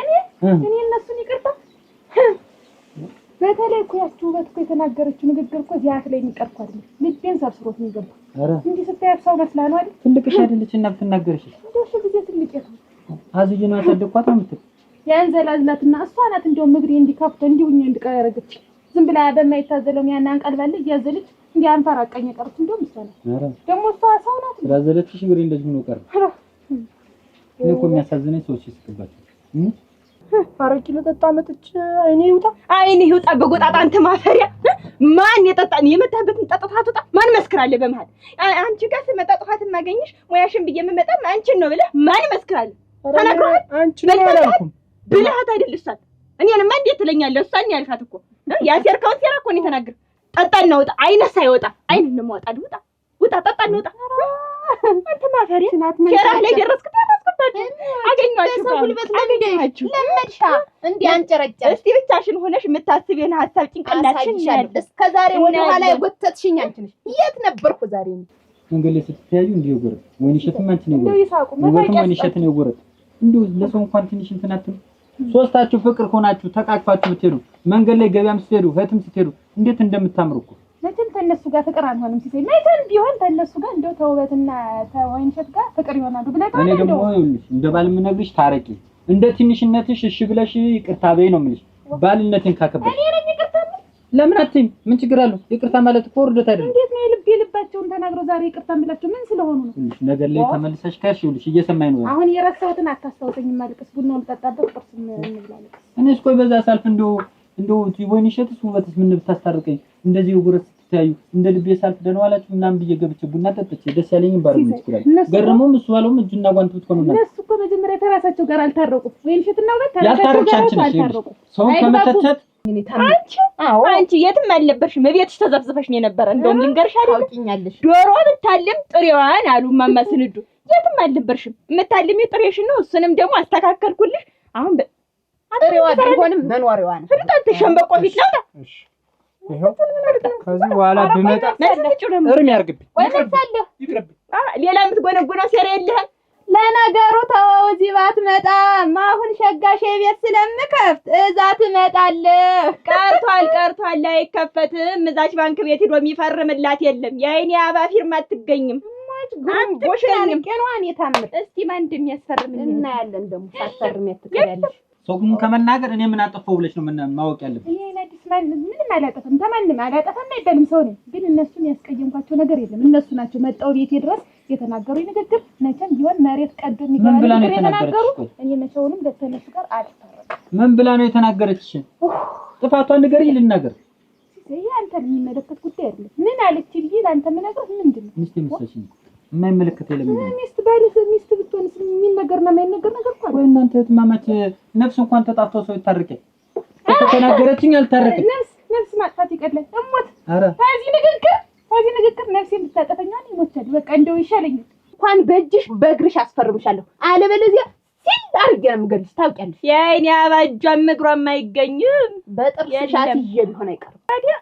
እኔ እነሱን ይቅርታ በተለይ እኮ ያቺው ውበት እኮ የተናገረችው ንግግር እኮ ዚያት ላይ የሚቀርኩ አይደል? ልቤን ሰብስሮት ነው የገባው። ኧረ እንዲህ ስታያት ሰው መስላ ነው አይደል? ትልቅሽ አይደለችና ብትናገርሽ እንደው እሺ ጊዜ ትልቅ ነው አዝዬ ነው ያሳደግኳት ነው የምትል ያንዘላዝላትና እሷ ናት እንደው ምግሬ እንዲከፍቶ እንዲሁኝ እንድቀር ያደረገች። ዝም ብላ በማይታዘለው ያን አንቀልባለ እያዘለች እንዲህ አንፈራቀኝ ቀርት እንደው ምሳሌ ኧረ ደግሞ እሷ ሰው ናት። ስላዘለችሽ እንግዲህ እንደዚህ ሆኖ ቀረ። እኔ እኮ የሚያሳዝነኝ ሰዎች ይስቅባቸው። አረቂ ልጠጣ መጥቼ አይኔ ይውጣ በጎጣጣ አንተ ማፈሪያ። ማን የጠጣን የመጣበትን ጠጥታት ወጣ ማን መስክራለ? በመሃል አንቺ ጋር ስመጣ ጥፋት ማገኝሽ ሙያሽን ብዬ የምመጣ አንቺን ነው ብለህ ማን መስክራለ? ተናግሯል። አንቺ ነው አላልኩም ብለሃት አይደልሻል? እኔንማ እንዴት ትለኛለህ? እሷን ያልካት እኮ ያሴርከውን ሴራ እኮ ነው የተናገር። ጠጣን ነው ወጣ አይነ ሳይወጣ አይን ነው ማውጣት ውጣ ጠጣን ነው ወጣ አንተ ማፈሪያ ሴራ ላይ ደረስክባችሁ አገኘኋችሁ ጉልበት ለምደሽ ለምድሻ እንዴ አንጨረጨረ እስቲ ብቻሽን ሆነሽ የምታስቢውን ሐሳብ ጭንቅላትሽን ያለ እስከዛሬ ወደ ኋላ የጎተትሽኝ አንቺ ነሽ። የት ነበርኩ ዛሬ ነው መንገድ ላይ ስትተያዩ እንዴ ይወገረ ወይንሸትም አንቺ ነው ይወገረ ወይንሸት ነው ይወገረ እንዴ ለሰው እንኳን ትንሽ እንትናችሁ ሶስታችሁ ፍቅር ሆናችሁ ተቃቅፋችሁ ብትሄዱ መንገድ ላይ ገበያም ስትሄዱ ህትም ስትሄዱ እንዴት እንደምታምሩ እኮ መቼም ተነሱ ጋር ፍቅር አንሆንም ሲሰይ መቼም ቢሆን ተነሱ ጋር እንደው ተውበትና ተወይንሸት ጋር ፍቅር ይሆናሉ ብለህ እኔ ደግሞ ይኸውልሽ እንደ ባል የምነግርሽ ታረቂ እንደ ትንሽነትሽ እሺ ብለሽ ይቅርታ በይ ነው የምልሽ ባልነቴን ካከበሽ እኔ ነኝ ይቅርታ ለምን አትይም ምን ችግር አለው ይቅርታ ማለት እኮ ወርደት አይደለም እንዴት ነው ልባቸውን ተናግረው ዛሬ ይቅርታ ብላችሁ ምን ስለሆኑ ነው ይኸውልሽ ነገር ላይ ተመልሰሽ ካሽ ይኸውልሽ እየሰማኝ ነው አሁን የረሳሁትን አታስታውሰኝም ማልቀስ ቡናውን ልጠጣበት ቁርስም እንብላለች እኔስ ቆይ በዛ ሳልፍ እንደው ወይንሸትስ ውበትስ ምን ብታስታርቀኝ እንደዚህ ወግረስ ተያዩ እንደ ልቤ ሳልፍ ደነዋላችሁ ምናምን ብዬ ገብቼ ቡና ጠጥቼ ደስ ያለኝ ባርም ይችላል ገረመውም እሱ ባለውም እጁና ጓንቱ ተቆኑና እነሱ እኮ መጀመሪያ ተራሳቸው ጋር አልታረቁ ወይንሸትና ውበት አልታረቁ ሰው ከመተቸት አንቺ የትም አልነበርሽም ቤትሽ ተዘብዝፈሽ ነው የነበረ እንደውም ልንገርሽ አይደል ታውቂኛለሽ ዶሮ ብታልም ጥሬዋን አሉ ማማ ስንዱ የትም አልነበርሽም የምታልም ጥሬሽን ነው እሱንም ደግሞ አስተካከልኩልሽ አሁን ጥሬዋ ቢሆንም መኖሪያዋ ነው ፍርጣት ሸምበቆ ፊት ነው እሺ ይሄው ከዚህ በኋላ ብመጣ እርም ያርግብኝ ይቅርብኝ ሌላ የምትጎነጉነው ሴራ የለህም ለነገሩ ተወው እዚህ ባትመጣም አሁን ሸጋሽ ቤት ስለምከፍት እዛ ትመጣለህ ቀርቷል አይከፈትም እዛች ባንክ ቤት ሄዶ የሚፈርምላት የለም የአይኔ አባ ፊርማ አትገኝም ጎሽናን ቀኗን የታምር እስቲ ማን እንደሚያስፈርም እናያለን ደግሞ ሳትፈርም ያትቀያለሽ ሰውም ከመናገር እኔ ምን አጠፋው ብለሽ ነው ማወቅ ያለብኝ እኔ ለዲስ ማን ምንም አላጠፋም ተማንም አላጠፋም አይደለም ሰው ነኝ ግን እነሱን ያስቀየምኳቸው ነገር የለም እነሱ ናቸው መጣው ቤቴ ድረስ የተናገሩኝ ንግግር መቼም ቢሆን መሬት ቀዶ የሚገባው የተናገሩ እኔ መቼውንም ለተነሱ ጋር አልታረቅም ምን ብላ ነው የተናገረችሽ ጥፋቷን ንገሪ ልናገር ይሄ አንተን የሚመለከት ጉዳይ አይደለም ምን አለች ልጅ አንተ ምን ነገር ምንድነው ሚስቴ መሰለኝ የማይመለከት የለም ሚስት ባለስ ሚስት ብትሆንስ ምን ነገርና የማይነገር ነገር እኮ ወይ እናንተ ተማማች ነፍስ እንኳን ተጣፍቶ ሰው ይታረቀ ከተናገረችኝ አልታረቀም ነፍስ ማጥፋት ይቀላል እሞት አረ ከዚህ ንግግር ነፍሴን ብታጠፈኛል ይሞታል በቃ እንደው ይሻለኛል እንኳን በእጅሽ በእግርሽ አስፈርምሻለሁ አለበለዚያ ሲል አርገ ነው የምገልሽ ታውቂያለሽ የአይኔ አባጇም እግሯም አይገኝም በጥርስሽ አትይዤ ቢሆን አይቀርም ታዲያ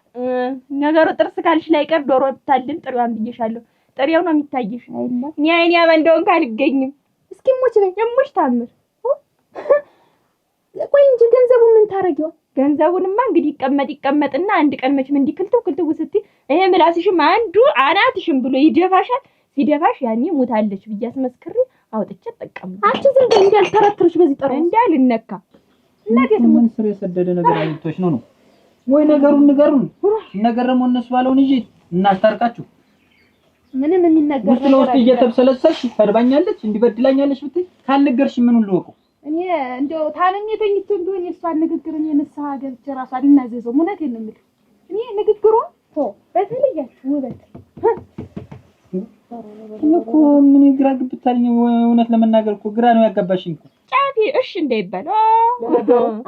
ነገሩ ጥርስ ካልሽ ላይ ቀር ዶሮ ብታልን ጥሪዋን ብዬሻለሁ ጥሪው ነው የሚታይሽ እኔ አይኔ አባ እንደውን ካልገኝም እስኪ ሞች ነኝ እሙሽ ታምር ቆይ እንጂ ገንዘቡ ምን ታረጊው ገንዘቡንማ እንግዲህ ይቀመጥና አንድ ቀን መቼም እንዲክልተው ስትይ ይሄ ምላስሽም አንዱ አናትሽም ብሎ ይደፋሻል ሲደፋሽ ያኔ ሞታለች ብዬ አስመስክሬ አውጥቼ ተጠቀም አንቺ ዝም ብለሽ እንዳልተረትርሽ በዚህ ጠራ እንዳልነካ እናቴ ምን ስር የሰደደ ነገር አይቶሽ ነው ወይ ነገሩን ነገር ደግሞ እነሱ ባለውን ይዤ እናስታርቃችሁ ምንም የሚነገር ነገር ውስጥ እየተብሰለሰልሽ ፈርባኛለች እንዲበድላኛለች ብትይ ካልነገርሽ ምኑን ልወቀው እኔ እንደው ታነኝ የተኝቼ እንደሆነ የሷን ንግግር እኔ ንስሐ ገብቼ ራሱ አልናዘዘው እውነቴን ነው የምልህ እኔ ንግግሩ በተለያችሁ ውበት እኮ ምን ግራ ግብታልኝ እውነት ለመናገር እኮ ግራ ነው ያጋባሽኝ እኮ ጫፊ እሺ እንዳይባል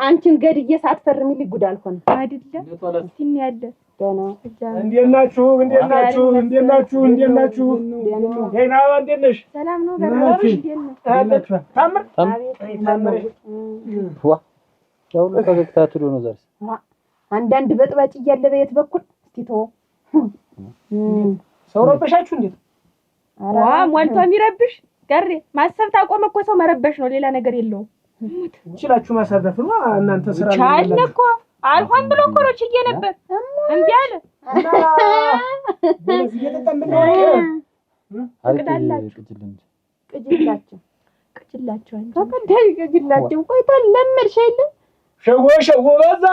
አንቺን ገድዬ ሳትፈርሚልኝ ጉድ አልሆነ አይደለም እስኪ ያለ እንዴት ናችሁ ሄና እንዴት ነሽ ሰላም ነው በረሽ እንዴት ነው ታምር ዋ ያው ለፈገግታቱ ነው ዛሬ አንዳንድ በጥባጭ እያለ በየት በኩል እስቲ ተው ሰው ረበሻችሁ እንዴት ዋ ሞልቶ የሚረብሽ ጋር ማሰብ ታቆመ እኮ ሰው መረበሽ ነው ሌላ ነገር የለውም ይችላችሁ ማሳረፍ ነው እናንተ ስራ ቻለ እኮ አልሆን ብሎ እኮ ነው ችዬ ነበር እንዴ አለ ስለዚህ እየተጠመነ ቅጅላቸው ተከታይ ቅጅላቸው ቆይቷል ለምርሽ አይደል ሸጎ በዛ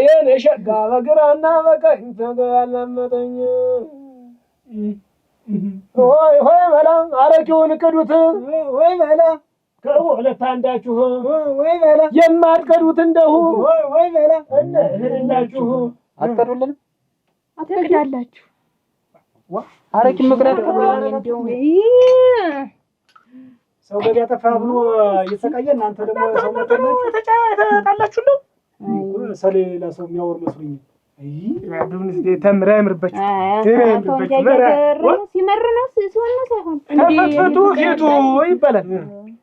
የኔ ሸጋ በግራና በቀኝ ተጋለመጠኝ ሆይ መላ አረቂውን ቅዱት ወይ መላ ከሁለት አንዳችሁ ወይ መላ የማትቀዱት እንደሁ ወይ መላ እንደህላችሁ አትቀዱልንም አትቀዳላችሁ አረቂ መቅዳት እንደው ሰው ገበያ ጠፋ ብሎ እየተሰቃየ እናንተ ደግሞ ሰው መተናችሁ ተጫታላችሁ ነው ስለሌላ ሰው የሚያወር መስሎኝ። አይ ዱንስ ተምራ ያምርበት ሲመር ነው ሲሆን ነው ሳይሆን ተፈጥቶ ፊቱ ይባላል።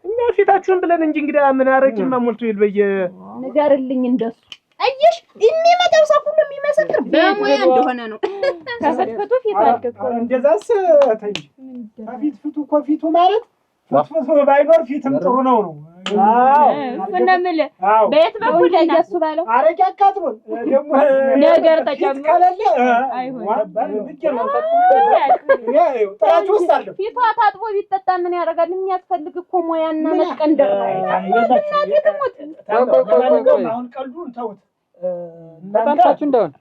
እኛ ፊታችሁን ብለን እንጂ እንግዲህ ምን አረቂማ ሞልቶ ይልበየ ንገርልኝ እንደሱ አየሽ የሚመጣው ሰው ሁሉ የሚመሰክር በሙያ እንደሆነ ነው። ተፈጥቶ ፊት አልከኮ እንደዛስ ተይ ከፊት ፊቱ እኮ ፊቱ ማለት ፎቶ ባይኖር ፊትም ጥሩ ነው። አዎ ፈነምለ በየት በኩል ያያሱ ባለው አረቂ አቃጥሮን ደግሞ ነገር ተጨምሮ ካለለ አይሆን ጥራቱ ውስጥ አለ። ፊቷ ታጥቦ ቢጠጣ ምን ያደርጋል? የሚያስፈልግ እኮ ሙያና መሽቀንደር ነው። አሁን ቀልዱን ተውት። በጣምታችሁ እንደሆነ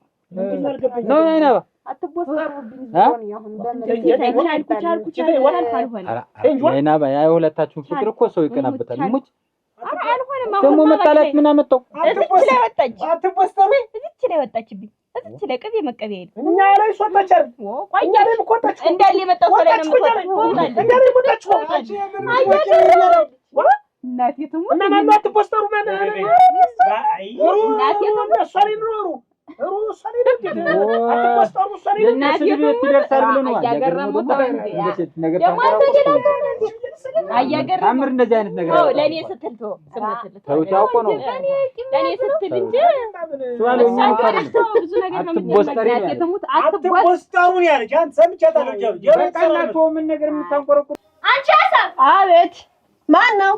ነው አይናባ አትቦስተሩብኝ አሁን አይናባ ያው ሁለታችሁን ፍቅር እኮ ሰው ይቀናበታል። ሙጭ አልሆነም። ደግሞ መጣላት ምን አመጣው? እዚች ላይ ወጣች። አትቦስተሩ እዚች ላይ ወጣችብኝ። እዚች ላይ ቅቤ መቀበያ የለም። እኛ ላይ ሶጣች አይደል? እኛ ላይ ቆጣች እንዳለ የመጣው ሰው ላይ ነው የምትወጣው። እኛ ላይ ቆጣች እናቴ ትሙት እና ማን አትቦስተሩ ማን እናቴ ነው ሰሪ ኖሩ ሩሳኔ ደግ አትቆስጣሩ ሰሪ እናቴ ቤት ይደርሳል ብሎ ነው ያገረሙት ነገር አያገረሙ አምር እንደዚህ አይነት ነገር አዎ ለኔ ስትል ታውቆ ነው ለኔ ስትል እንጂ ስዋለኛ እንኳን ብዙ ነገር ነው የሚያመጣው። አትቆስጣሩን ያለች አንተ ሰምቻታለሁ። ጀበቃናቶ ምን ነገር የምታንቆረቁ አንቺ ሀሳብ አቤት ማን ነው?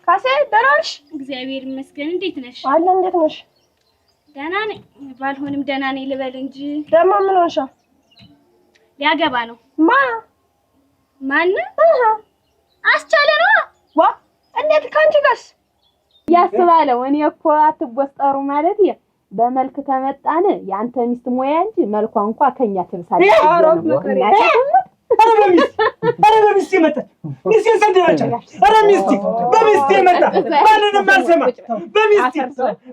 ካሴ ደህና ነሽ? እግዚአብሔር ይመስገን። እንዴት ነሽ? አለ እንዴት ነሽ? ደህና ነኝ። ባልሆንም ደህና ነኝ ልበል እንጂ ደግሞ ምን ሆንሻ? ሊያገባ ነው። ማን? አስቻለ ነው። ዋ እንዴት ካንቺ ጋርስ ያስባለው? እኔ እኮ አትቦስጠሩ ማለት በመልክ ከመጣን ያንተ ሚስት ሙያ እንጂ መልኳ እንኳን ከኛ ትብሳለች። በሚስቴ መጣ ሚስቴ ሰደረች። ኧረ ሚስቴ በሚስቴ መጣ ማንንም አልሰማ በሚስቴ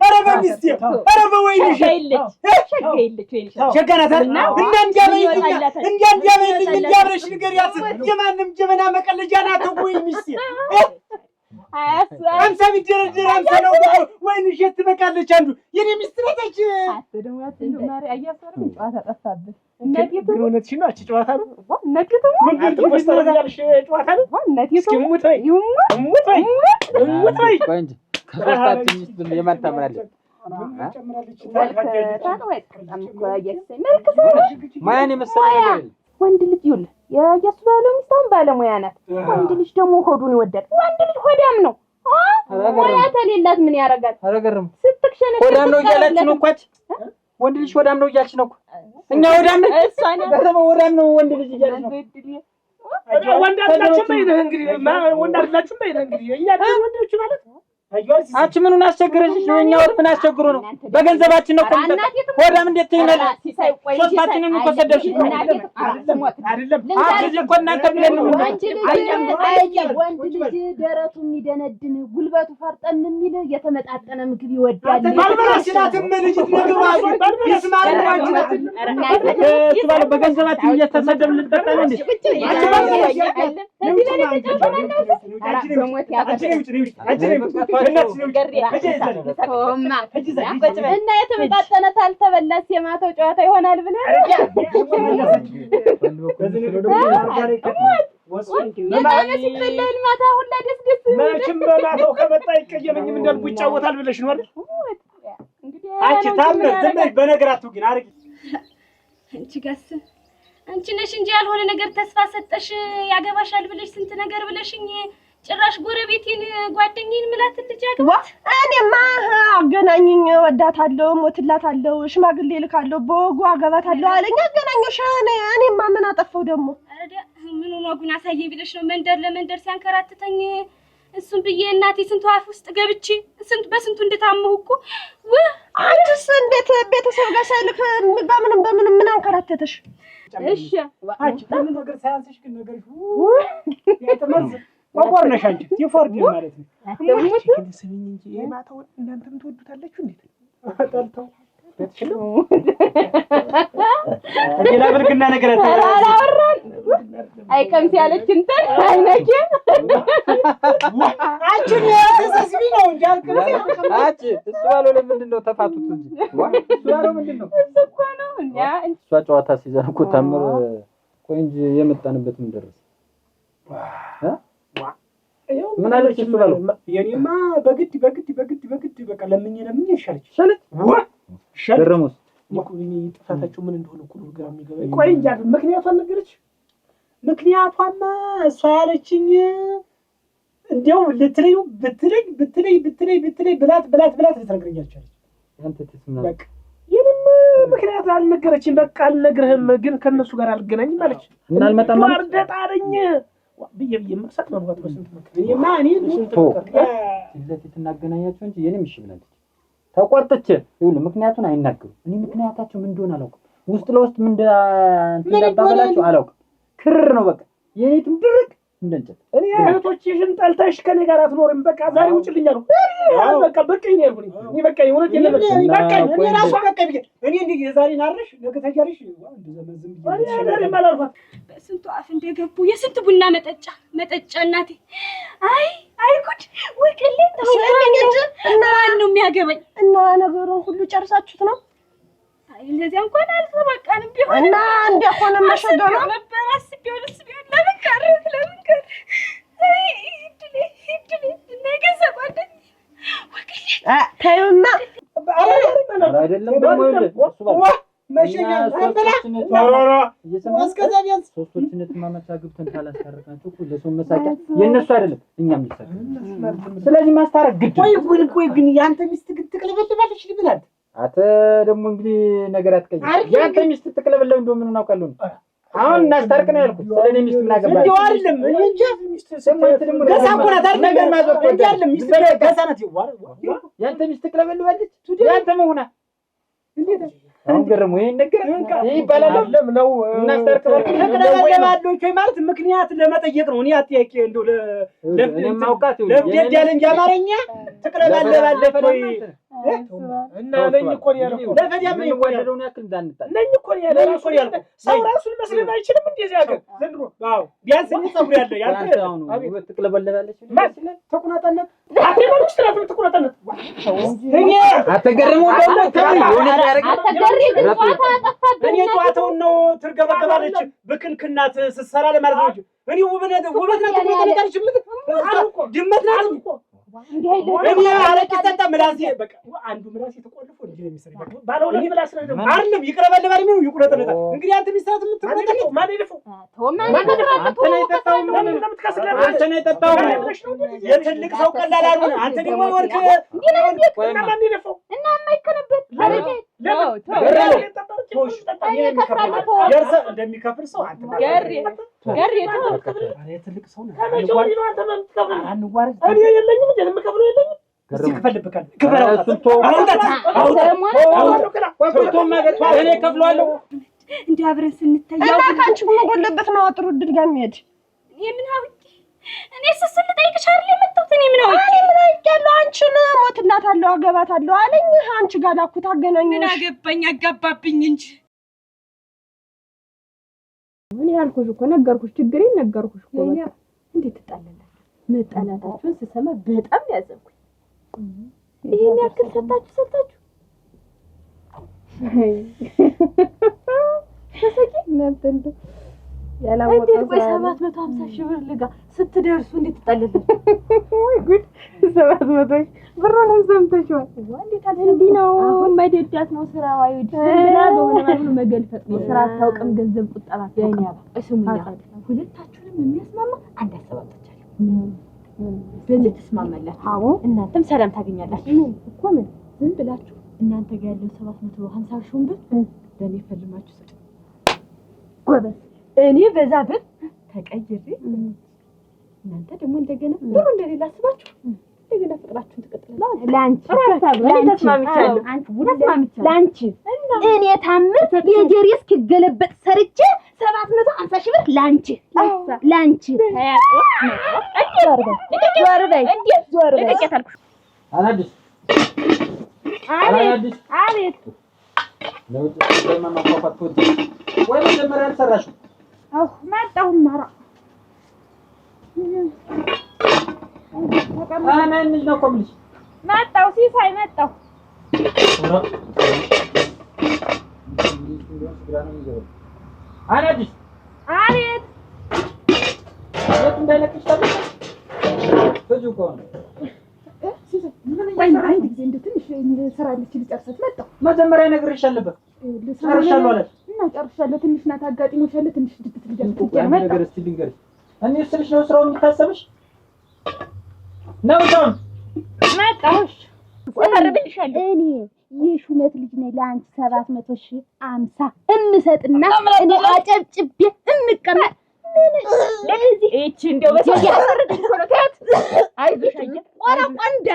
ኧረ በሚስቴ ኧረ በወይንሽ ሸጋናታልና እንዲያበይልኝ እንዲያብረሽ ንገሪያት። የማንም ጀበና መቀለጃ ናት ወይ ሚስቴ? አምሳ ቢደረደር አምሳ ነው። ወይንሽ ትበቃለች። አንዱ የኔ ሚስት ነች። አትደውያት እንደማሪ አያፈርም ጨዋታ ጠፋብህ። እነቲቱ ግሩነትሽ ነው። አቺ ጨዋታ ነው። እነቲቱ ምን ትወስተራለሽ? ጨዋታ ነው። እነቲቱ ሙት ወይ ቆንጆ ከሶስታችን ሚስት የማን ታምራለች? ማን የመሰለ ነገር ወንድ ልጅ ይኸውልህ የኢየሱስ ባለው ሚስታን ባለሙያ ናት። ወንድ ልጅ ደግሞ ሆዱን ይወዳል። ወንድ ልጅ ሆዳም ነው። ሙያ ተሌላት ምን ያደርጋል? አረገርም ስትክሸነ ሆዳም ነው እያለች ነው እኮ ወንድ ልጅ ሆዳም ነው እያለች ነው እኮ እኛ ሆዳም ነው ደግሞ ሆዳም ነው ወንድ ልጅ እያለች ነው። ወንድ አላችሁ ማለት እንግዲህ ወንድ አላችሁ ማለት እንግዲህ እኛ ወንዶች ማለት አንቺ ምኑን አስቸግረሽ ነው? እኛ ወር ምን አስቸግሮ ነው? በገንዘባችን ነው ቆምጠ ሆዳም እንዴት ትይናለሽ? ሶስታችንን እኮ ሰደብሽ አይደለም አንቺ እኮ እናንተ ብለን ነው ወንድ ልጅ ደረቱ የሚደነድን ጉልበቱ ፈርጠን የሚል የተመጣጠነ ምግብ ይወዳል። ባልበራሽናትም ልጅ ምግብ ይስማል ነው በገንዘባችን እየተሰደብ ልጠጣን እንዴ? እና የተመጣጠነ ታልተበላስ የማታው ጨዋታ ይሆናል ብለህ ማታ ሁላ ደስ ደስ መቼም በማታው ከመጣ ይቀየመኝም እንዳልኩ ይጫወታል ብለሽ ነው አይደል? አንቺ ታምር ዝም በይ። በነገራቱ ግን አርጊ አንቺ ጋስ አንቺ ነሽ እንጂ ያልሆነ ነገር ተስፋ ሰጠሽ ያገባሻል ብለሽ ስንት ነገር ብለሽኝ ጭራሽ ጎረቤቴን ጓደኛዬን ምላት ልጅ ያገባት። እኔማ አገናኝኝ ወዳታለሁ፣ ሞትላታለሁ፣ ሽማግሌ ልካለሁ፣ በወጉ አገባታለሁ አለኝ። አገናኘሽ። እኔማ ምን አጠፋው ደግሞ? አረዳ ምን ነው ጉና ሳይኝ ብለሽ ነው መንደር ለመንደር ሲያንከራትተኝ እሱን ብዬ እናቴ ስንቱ አፍ ውስጥ ገብቼ ስንት በስንቱ እንደታመሁ እኮ። አንቺስ እንዴት ቤተሰብ ጋር ሳይልክ በምንም ምን አንከራተተሽ? እሺ አንቺ ምን ነገር ሳያንስሽ ግን ነገር ያተመርዝ ወቆርነሽ አንቺ ይፎርድ ማለት ነው። ግን ስሚኝ እንጂ የማታው እናንተም ትወዱታላችሁ እንዴ? ጠልተው በትሽሉ እኔላ ብርግና ነገር አላወራን አይቀምስ ያለች እንትን አይነኪ አንቺ ተሰስቢ ነው እንጂ አንቺ እሱ ባለው ለምንድን ነው ተፋቱት እንጂ እሱ ባለው ምንድን ነው እኮ ነው እሷ ጨዋታ ሲዘን እኮ ታምር ቆይ እንጂ የመጣንበት ምን ደረሰ ምን አለች እሱ ባለው የኔማ በግድ በቃ ለምኜ ይሻለች ደረሙስ ጥፋታቸው ምን እንደሆነ እኮ ነው ግራ የሚገባኝ ቆይ እንጂ ምክንያቷን ነገረች ምክንያቷማ እሷ ያለችኝ እንዴው ብትለኝ ብላት ልትነግረኝ አልቻለች አንተ ተስማ በቃ የምን ምክንያት አልነገረችኝ በቃ አልነግርህም ግን ከነሱ ጋር አልገናኝም አለች እና አልመጣም ማለት ወርደጣለኝ ብዬ መስጠት ነው ወጥ በስንት መከረ እኔማ ስንት ስለዚህ እናገናኛቸው እንጂ የኔም እሺ ብላለች ተቆርጥቼ ይኸውልህ ምክንያቱን አይናገሩም እኔ ምክንያታቸው ምን እንደሆነ አላውቅም ውስጥ ለውስጥ ምን እንዳባባላቸው አላውቅም ክርር ነው በቃ የኔትም ድርቅ እንደንጨት እኔ እህቶችሽን ጠልተሽ ከኔ ጋር አትኖርም በቃ ዛሬ ውጭልኝ አሉ በቃ በቃኝ ነው ያልኩኝ እኔ በቃ የሆነ የለም በቃ እኔ ራሱ በቃ ብዬ እኔ እንዴ የዛሬን አርሽ ነገ ተጃሪሽ እንደ ዘመን ዝም ብዬ ዛሬ ማላልፋት በስንቱ አፍ እንደገቡ የስንት ቡና መጠጫ እናቴ አይ ጉድ ወቅሌ ተውለኝ እና ነው የሚያገበኝ እና ነገሩን ሁሉ ጨርሳችሁት ነው እንደዚያ እንኳን አልተባቃንም ቢሆን እና እንደሆነ መሸዶ ነው ነበር አስቤው ለምን ቀረ እድሌ ነገ ሰቋደኝ ተይውና አይደለም ደግሞ እሱ ባለው መሸኛ አንበላ እስከዛ ቢያንስ ሶስቶችን ተማመቻ ግብተን ካላስታረቃችሁ እኮ ለሰው መሳቂያ የነሱ አይደለም እኛም ልሳቀ ስለዚህ ማስታረቅ ግድ ቆይ ግን ያንተ ሚስት ትቅለበለባለች ልብላት አተ ደግሞ እንግዲህ ነገር አትቀይ ያንተ ሚስት ትቅለበለብ እንደው ምን እናውቃለን አሁን እናስታርቅ ነው ያልኩት ስለኔ ሚስት ምን አገባኝ እንደው አይደለም እኔ እንጃ ሚስት ሰማት ደግሞ ገሳኩናት አይደል ነገር ማዞር አይደለም ሚስት ገሳናት ይዋል ያንተ ሚስት ትቅለበለባለች ያንተ መሆና እንዴት አሁን ገረሙ ይሄን ነገር ይሄ ይባላል ነው እናስታርቅ ተቅለበለባለች ወይ ማለት ምክንያት ለመጠየቅ ነው እኔ አጥያቄ እንደው ለማውቃት ለብደድ ያለ እንጂ አማርኛ ተቅለበለባለች ወይ እና ነኝ እኮ ነው ያልኩት ለፈዲያ ምን ይወደደውን ያክል እንዳንጣል ነኝ እኮ ነው ያልኩት ሰው ራሱን መስለን አይችልም እንደዚህ ያገር ዘንድሮ አዎ ቢያንስ እኔ ጸጉር ያለ ያንተ አቤት ትቅለበለባለች ማለት ተቁናጣነት አትበሉሽ ትራቱ ተቁናጣነት እኔ አትገረሙ ደግሞ ተይ ሆነ ያረጋ አትገሪ ግን ጧታ አጠፋብኝ እኔ ጧታውን ነው ትርገበገባለች በክንክናት ስትሰራ ለማለት ነው እኔ ውበት ነው ተቁናጣለች ድመት ናት እኮ እኔ አለች ተጣ ምላሴ በቃ አንዱ ምላሴ ተቆልፎ እንጂ የሚሰራ ባለው ምላስ ነው ደግሞ አይደለም ይቅረበለባል ነው ይቁረጠለታ እንግዲህ አንተ ሚስታት የምትቆጠለው ማን ይደፈው አንተ ነው የጠጣው የትልቅ ሰው ቀላል አልሆነ አንተ ደግሞ ወርክ እና ማን ይደፈው እና የማይከነበት የርሰ እንደሚከፍል ሰው አንተ ገሬ ትልቅ ሰው ነው አንዋር እኔ የለኝም እንዴ የምከፍለው የለኝም እስቲ ከፈልብካል እኔ ከፍለዋለሁ እንዴ አብረን ስንታያው እና ካንቺ ምን ጎለበት ነው አጥሩ ድጋሚ ሄድ የምን አውቂ እኔ ስስል ልጠይቅሽ አይደል የመጣሁት እኔ ምን አውቂ ያለው አንቺን ሞትላታለሁ አገባታለሁ አለኝ አንቺ ጋር ላኩት አገናኘሽ ምን አገባኝ አጋባብኝ እንጂ ምን ያልኩሽ እኮ ነገርኩሽ ችግሬን ነገርኩሽ እኮ በቃ እንዴት ተጣላላችሁ መጣላታችሁን ስሰማ በጣም ያዘንኩኝ ይሄን ያክል ሰጣችሁ ተሰቂ ነበር ያላወቀ 750 ሺህ ብር ልጋ ስትደርሱ እንዴት ተጣላላችሁ ወይ ጉድ 700 ብሩንም ሰምተሽዋል እንዴት እንዲህ ነው መደዳት ነው ስራው አይወድ ብላ በሆነ ማለት መገልፈጥ ነው ስራ አታውቅም ገንዘብ ቁጠባ ያኔ ያባ እሱምኛ ሁለታችሁንም የሚያስማማ አንድ አሰባጣቻለሁ በዚህ ተስማማላችሁ አዎ እናንተም ሰላም ታገኛላችሁ እኮ ምን ዝም ብላችሁ እናንተ ጋር ያለው 750 ሺህ ብር ለኔ ፈልማችሁ ሰጡ ጎበዝ እኔ በዛ ብር ተቀይሬ እናንተ ደግሞ እንደገና ብሩ እንደሌላ አስባችሁ እንደገና ፍቅራችሁን ትቀጥላላችሁ ላንቺ ተስማምቻለሁ ላንቺ እኔ ታምር የጀሪ እስኪገለበጥ ሰርቼ 750 ሺህ ብር ላንቺ አቤት ለውጥ ለማማፋፋት ወይ መጀመሪያ አልሰራሽም መጣሁ ማራ አናን ልጅ ነው ቆምልሽ መጣው ሲሳይ መጣው አናዲስ አቤት የት እንዳለቅሽ ታዲያ ብዙ ቆነ ወይ አንድ ጊዜ እንደ ትንሽ ስራ ልጨርሰት መጣው መጀመሪያ ነግሬሽ አለበት ጨርሻለሁ አለ እና ጨርሻለሁ ትንሽ ናት አጋጢሞሽ አለ ትንሽ ድድት ልጀምር መጣ ነገር እስቲ ልንገርሽ እኔ ስልሽ ነው ስራው የሚታሰብሽ ነው ጆን መጣሽ ተፈርብልሻለሁ እኔ የሹመት ልጅ ነኝ ለአንቺ 750 እንሰጥና እኔ አጨብጭቤ እንቀመጥ ለዚህ እቺ እንደው በሰው ያሰረደኝ ኮሎታት አይዞሽ አየ ኦራ ቆንዳ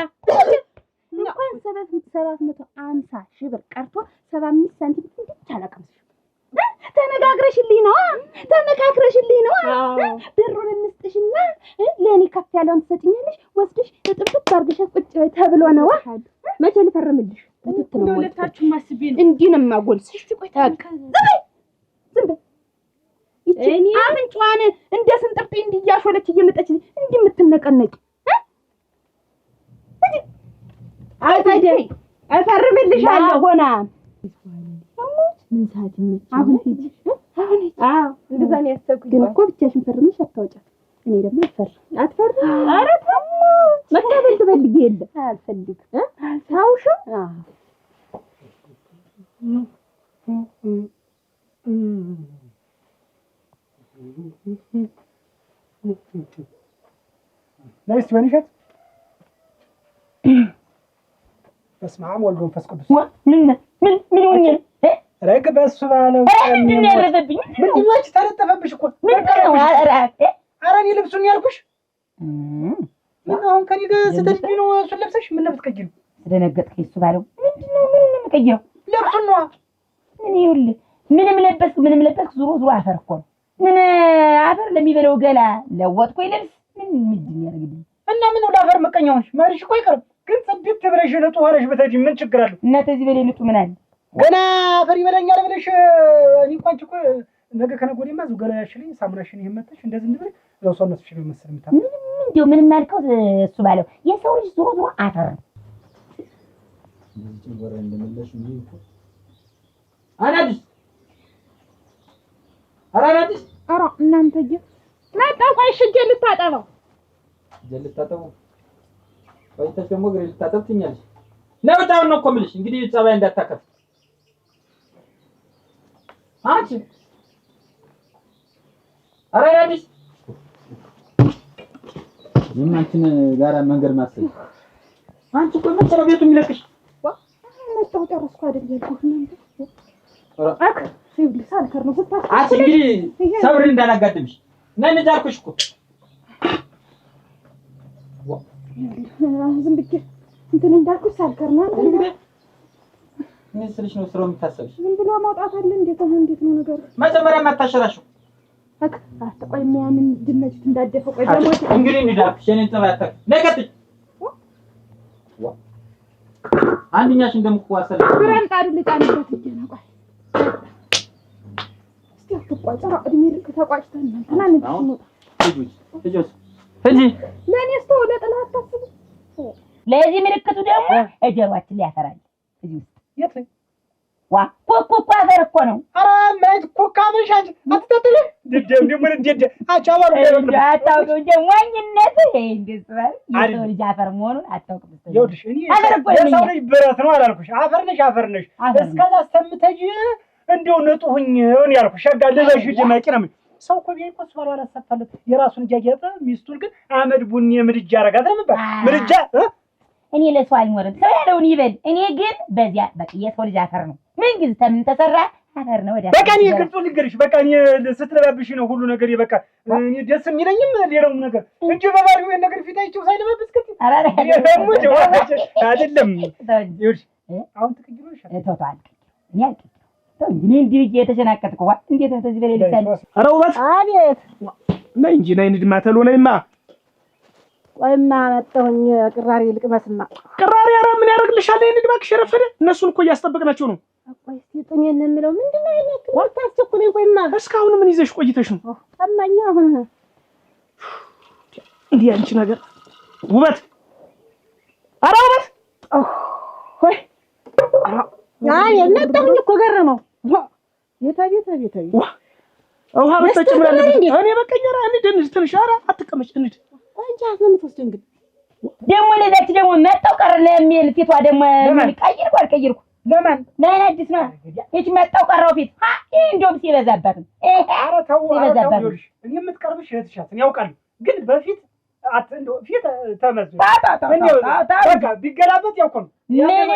እንኳን 750 ሺህ ብር ቀርቶ 75 ሳንቲም እንዴት አላቀምሽ ተነጋግረሽልኝ ነው ተመካክረሽልኝ ነው ብሩን እንስጥሽና ለኔ ከፍ ያለውን ትሰጪኛለሽ ወስድሽ ጥጥብጥ አድርገሽ ቁጭ በይ ተብሎ ነው መቼ ልፈርምልሽ ሁለታችሁ ማስቤ ነው እንዲህ ነው የማጎልስሽ ቆይ ዝም በይ እኔ አፍንጫዋን እንደ ስንጥርጤ እንዲያሾለች እየመጣች እንዲህ የምትነቀነቂ እፈርምልሻለሁ ሆና ምን ሰዓት ይመች አሁን ሂጂ እንደዛ ነው ያሰብኩኝ ግን እኮ ብቻሽን ፈርመሽ አታውጫት እኔ ደግሞ አትፈርም ኧረ ተው መታበል ትበልጊ የለ አልፈልግ ታውሹ ነይስ ወንሸት በስመ አብ ወወልድ ወመንፈስ ቅዱስ ምን ሆኜ ረግ በሱ ባለው ምንድን ያረፈብኝ ምንድን ነው ተለጠፈብሽ እኮ ምንድን ነው ኧረ እኔ ልብሱን ያልኩሽ ምን አሁን ከኔ ጋር ስትሄጂ ነው እሱን ለብሰሽ ምን ነው ብትቀይሪው ስለነገጥከኝ እሱ ባለው ምንድን ነው የምቀይረው ልብሱን ነው እኔ ይኸውልህ ምንም ለበስክ ዙሮ አፈር እኮ ነው ምን አፈር ለሚበለው ገላ ለወጥኩኝ ልብስ ምንድን ያደርግልኝ እና ምን ነው ለአፈር መቀኛውሽ ማሪሽ እኮ አይቀርም ግን ጽድት ብለሽ ለጡ ሆነሽ ብትሄጂ ምን ችግር አለው እና ተዚህ በላይ ልጡ ምን አለ ገና አፈር ይበላኛል ብለሽ እኔ እንኳን እኮ ነገ ከነገ ወዲያማ እዚሁ ገላያሽልኝ ሳሙናሽን ይሄን መጥተሽ እንደዚህ እንድብር ያው ሰውነትሽ ነው መሰል የምታምር እንደው ምንም አልከው እሱ ባለው የሰው ልጅ ዙሮ አፈር ነው ጭንቆራ እንደመለሽ ምን እኮ አናዲስ ኧረ እናንተ መጣሁ ቆይ እጄ ልታጠበው ልታጠበው ቆይተሽ ደግሞ እግሬ ልታጠብ ትኛለሽ ለውጣው ነው እኮ የምልሽ እንግዲህ ጸባይ እንዳታከፍ አንቺ ኧረ አናዲስ የማንቺን ጋራ መንገድ ማሰብ አንቺ እኮ መቼ ነው ቤቱ የሚለቅሽ መጣሁ ጨረስኩ አይደል ያልኩህ እናንተ ሲብልስ አልከር ነው ስታስ አንቺ እንግዲህ ሰብር እንዳላጋድምሽ ነን ጃልኩሽ እኮ ዝም ብዬ እንትን እንዳልኩሽ ሳልከር ነው እንግዲህ ምን ስልሽ ነው ስራው የምታሰብሽ ዝም ብሎ ማውጣት አለ እንዴት ነው ነገር መጀመሪያ ማታሸራሽው አትቆይ የሚያምን ድመት እንዳደፈ ቆይ ደግሞ እንግዲህ እንዳልኩሽ የኔን ጸባይ አታውቅም ነቀጥ አንድኛሽ እንደምትዋሰለ ብራን ጣዱ ልጫንበት ይገና ቆይ እስቲ አትቋጭራ እድሜ ልክ ተቋጭተን እንተናን ነው እጂ ለኔ ስቶ ለጥላት ታስብ ለዚህ ምልክቱ ደግሞ እጀሯችን ላይ ያፈራል እዚህ ውስጥ የት ነው ዋ ኮኮ አፈር እኮ ነው ኧረ ማለት ኮካ ምን ሻንቺ አትተጥለ ደም እንደ አጫባሉ አታውቀው ጀማኝነት እንደዚህ የሰው ልጅ አፈር መሆኑን አታውቅም ይኸውልሽ እኔ የሰው ልጅ ብረት ነው አላልኩሽ አፈር ነሽ እስከዛ አስተምተጂ እንደው ንጡኝ ነው ያልኩሽ ሸጋ ለበሽ ደማቂ ነው ሰው እኮ ቢይ እኮ ስባል አላሰፋለት የራሱን እያያጠ ሚስቱን ግን አመድ ቡኒ ምድጃ አረጋት ነው ማለት ምድጃ እኔ ለሰው አልሞርም ሰው ያለውን ይበል እኔ ግን በዚያ በቃ የሰው ልጅ አፈር ነው ምን ግን ተምን ተሰራ አፈር ነው ወዲያ በቃ እኔ ግልጹ ልንገርሽ በቃ እኔ ስትለባብሽ ነው ሁሉ ነገር በቃ እኔ ደስ የሚለኝም ሌላው ነገር እንጂ በባሪው የነ ነገር ፊታይቸው ሳይለባብስ ከት አራራ ደግሞ ጀዋች አይደለም ይኸውልሽ አሁን ትክክለሽ ተውቷል እኔ አልክ እንዴ እንዴ እየተሸናቀጥኩ ዋ እንዴት ነው ተዚህ በላይ ልሳል ኧረ ውበት አቤት ነይ እንጂ ነይ እንድማ ተሎ ነይማ ቆይማ መጣሁኝ ቅራሪ ልቅመስማ ቅራሪ ኧረ ምን ያደርግልሻል ነይ እንድማ ከሸረፈደ እነሱን እኮ እያስጠበቅናቸው ነው ቆይ እስቲ ጥሜን የምለው ምንድነው ይሄ ታስቸኩለኝ ቆይማ እስካሁን ምን ይዘሽ ቆይተሽ ነው ጠማኛ አሁን እንዴ አንቺ ነገር ውበት ኧረ ውበት ወይ አይ የመጣሁኝ እኮ ገረመው። ቤታ ውሃ በተጨም ያለበት እኔ በቀኝ ኧረ እንሂድ ትንሽ ኧረ አትቀመጭ እንሂድ እንጂ አትለምትወስደን ግን ደግሞ ለዛች ደግሞ መጣው ቀረ ለሚል ፊቷ ደግሞ ቀይርኩ አልቀይርኩ ለማን ለአዲስ ነው እቺ መጣው ቀረው ፊት እንደውም ሲበዛባት ኧረ ተው እኔ የምትቀርብሽ እህትሻት ያውቃለሁ ግን በፊት እንደው ፊት ተመዝ በቃ ቢገላበት ያው እኮ ነው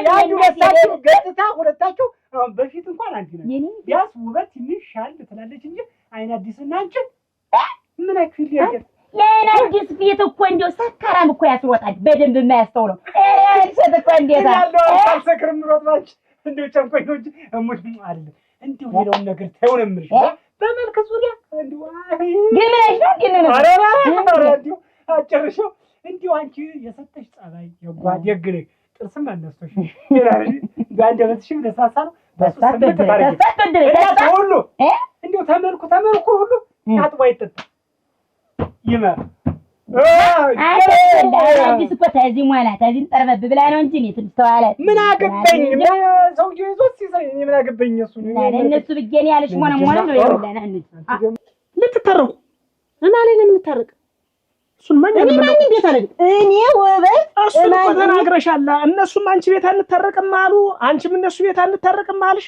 ያንዱ ለሳችሁ ገጽታ ሁለታችሁ አሁን በፊት እንኳን አንድ ነው ያስ ውበት ትንሽ ሻል ትላለች እንጂ አይን አዲስና አንቺ ምን አክል ያገር ለአዲስ ፊት እኮ እንደው ሰካራም እኮ ያስሮጣል በደንብ የማያስተውለው ሰት እኮ እንዴታ አልሰክርም ሮጥባች እንደው ጨንቆኝ ነው እንጂ እሙት አይደለም እንደው ሌላውን ነገር ታየው ነው የምልሽ በመልክ ዙሪያ እንደው ግን ነው ኧረ እንደው አጨርሽው እንደው አንቺ የሰጠሽ ጸባይ የጓደግነ ጥርስም አነስተሽ ይላል ጋንደበትሽም ለሳሳ ነው በሰሰበት ታረግ ሁሉ እንደው ተመልኩ ሁሉ ታጥቦ አይጠጣ ይመር አዲስ እኮ ተዚህ ሟላ ተዚህ ጠርበብ ብላ ነው እንጂ እኔ ትንሽ ተዋላት ምን አገባኝ ሰውዬው ይዞት ሲሰይ እኔ ምን አገባኝ እሱ እነሱ ብዬሽ ያለሽ ሞነ ነው ይወላና ልትታረቁ እና ለምን ልታረቅ እሱን ማን ቤት አለ እኔ ውበት እሱን እኮ ተናግረሻል እነሱም አንቺ ቤት አንታረቅም አሉ አንቺም እነሱ ቤት አንታረቅም አልሽ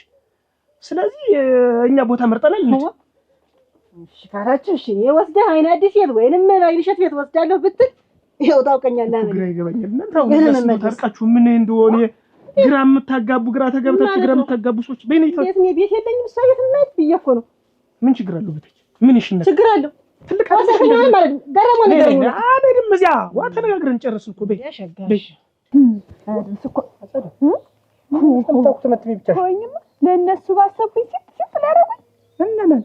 ስለዚህ እኛ ቦታ መርጠናል እንዴ እሺ ካላችሁ እሺ እኔ ወስደህ አይን አዲስ ቤት ወይንም ባይልሸት ቤት ወስዳለሁ ብትል ይኸው ታውቀኛለህ ግራ ይገባኛል እናንተ ታርቃችሁ ምን እንደሆነ ግራ የምታጋቡ ግራ ተገብታችሁ ግራ የምታጋቡ ሰዎች በእኔ ቤት የለኝም እሷ ቤት ማለት ብዬሽ እኮ ነው ምን ችግር አለው ብትይ ምን ይሽና ችግር አለው ትልቅ አሰፈኛል ማለት ገረመው ነገር ነው አይደለም እዚያ ዋ ተነጋግረን ጨርስን እኮ በይ በይ እኮ አጸደ ተምታኩት መጥተኝ ብቻ ሆይኝማ ለነሱ ባሰብኩኝ ሲት ላረጉኝ እነማን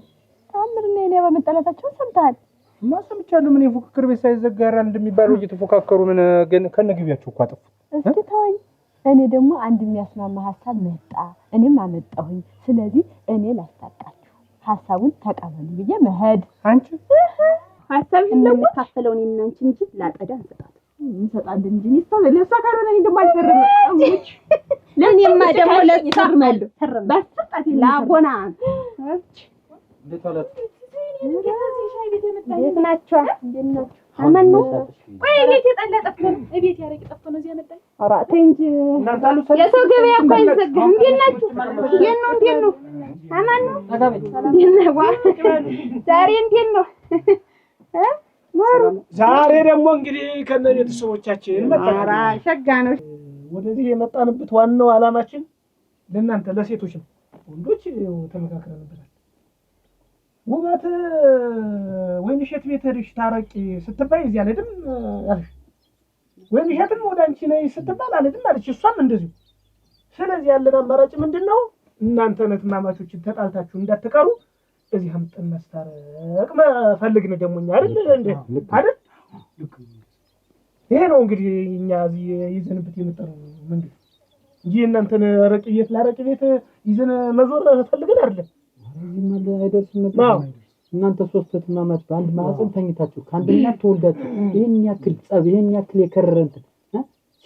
ታምርና እኔ በመጣላታቸው ሰምተሃል ማሰምቻለሁ ምን የፉክክር ቤት ሳይዘጋራል እንደሚባለው እየተፎካከሩ ምን ግን ከነግቢያቸው እኮ አጠፉ እስኪ ተወኝ እኔ ደግሞ አንድ የሚያስማማ ሐሳብ መጣ እኔም አመጣሁኝ ስለዚህ እኔ ላስታቃችሁ ሐሳቡን ተቀበሉ ብዬ መሄድ አንቺ ሐሳብ እንደምታፈለውን እናንቺ እንጂ ላጠዳ እንሰጣለን እንጂ ነው ለሷ ካሮና እንደማ አልፈርም አሙች ለኔማ ደግሞ ለተርማለሁ ባስጣት ላቦና ለተለት እንዴት ናችሁ አማን ነው ቆይ ቤት የጠለጠፍ ነው ቤት ያረቂ ጠፍቶ ነው እዚያ መጣኝ አራቴ እንጂ የሰው ገበያ እኮ አይዘጋም እንዴት ናችሁ እንዴት ነው አማን ነው ዛሬ እንዴት ነው ዛሬ ደግሞ እንግዲህ ከነ ቤተሰቦቻችን መጣራ ሸጋ ነው ወደዚህ የመጣንበት ዋናው አላማችን ለእናንተ ለሴቶች ነው ወንዶች ተመካክረንበታል ውበት ወይንሸት ቤት ሄደሽ ታረቂ ስትባይ እዚያ አይደለም አለሽ ወይንሸትም ወደ አንቺ ነይ ስትባል አይደለም አለች እሷም እንደዚህ ስለዚህ ያለን አማራጭ ምንድነው እናንተ ነትማማቾችን ተጣልታችሁ እንዳትቀሩ እዚህ አምጥተን ማስታረቅ ፈልግን ደሞኛ አይደል እንዴ አይደል ይሄ ነው እንግዲህ እኛ እዚህ ይዘንብት የመጣነው መንገድ እንጂ እናንተን ረቂ ቤት ላረቂ ቤት ይዘን መዞር ፈልገን አይደለም እዚህ ማለት አይደርስም ነበር እናንተ ሶስት ተማማች በአንድ ማዕፀን ተኝታችሁ ከአንደኛ ተወልዳችሁ ይሄን ያክል ጸብ ይሄን ያክል የከረረንት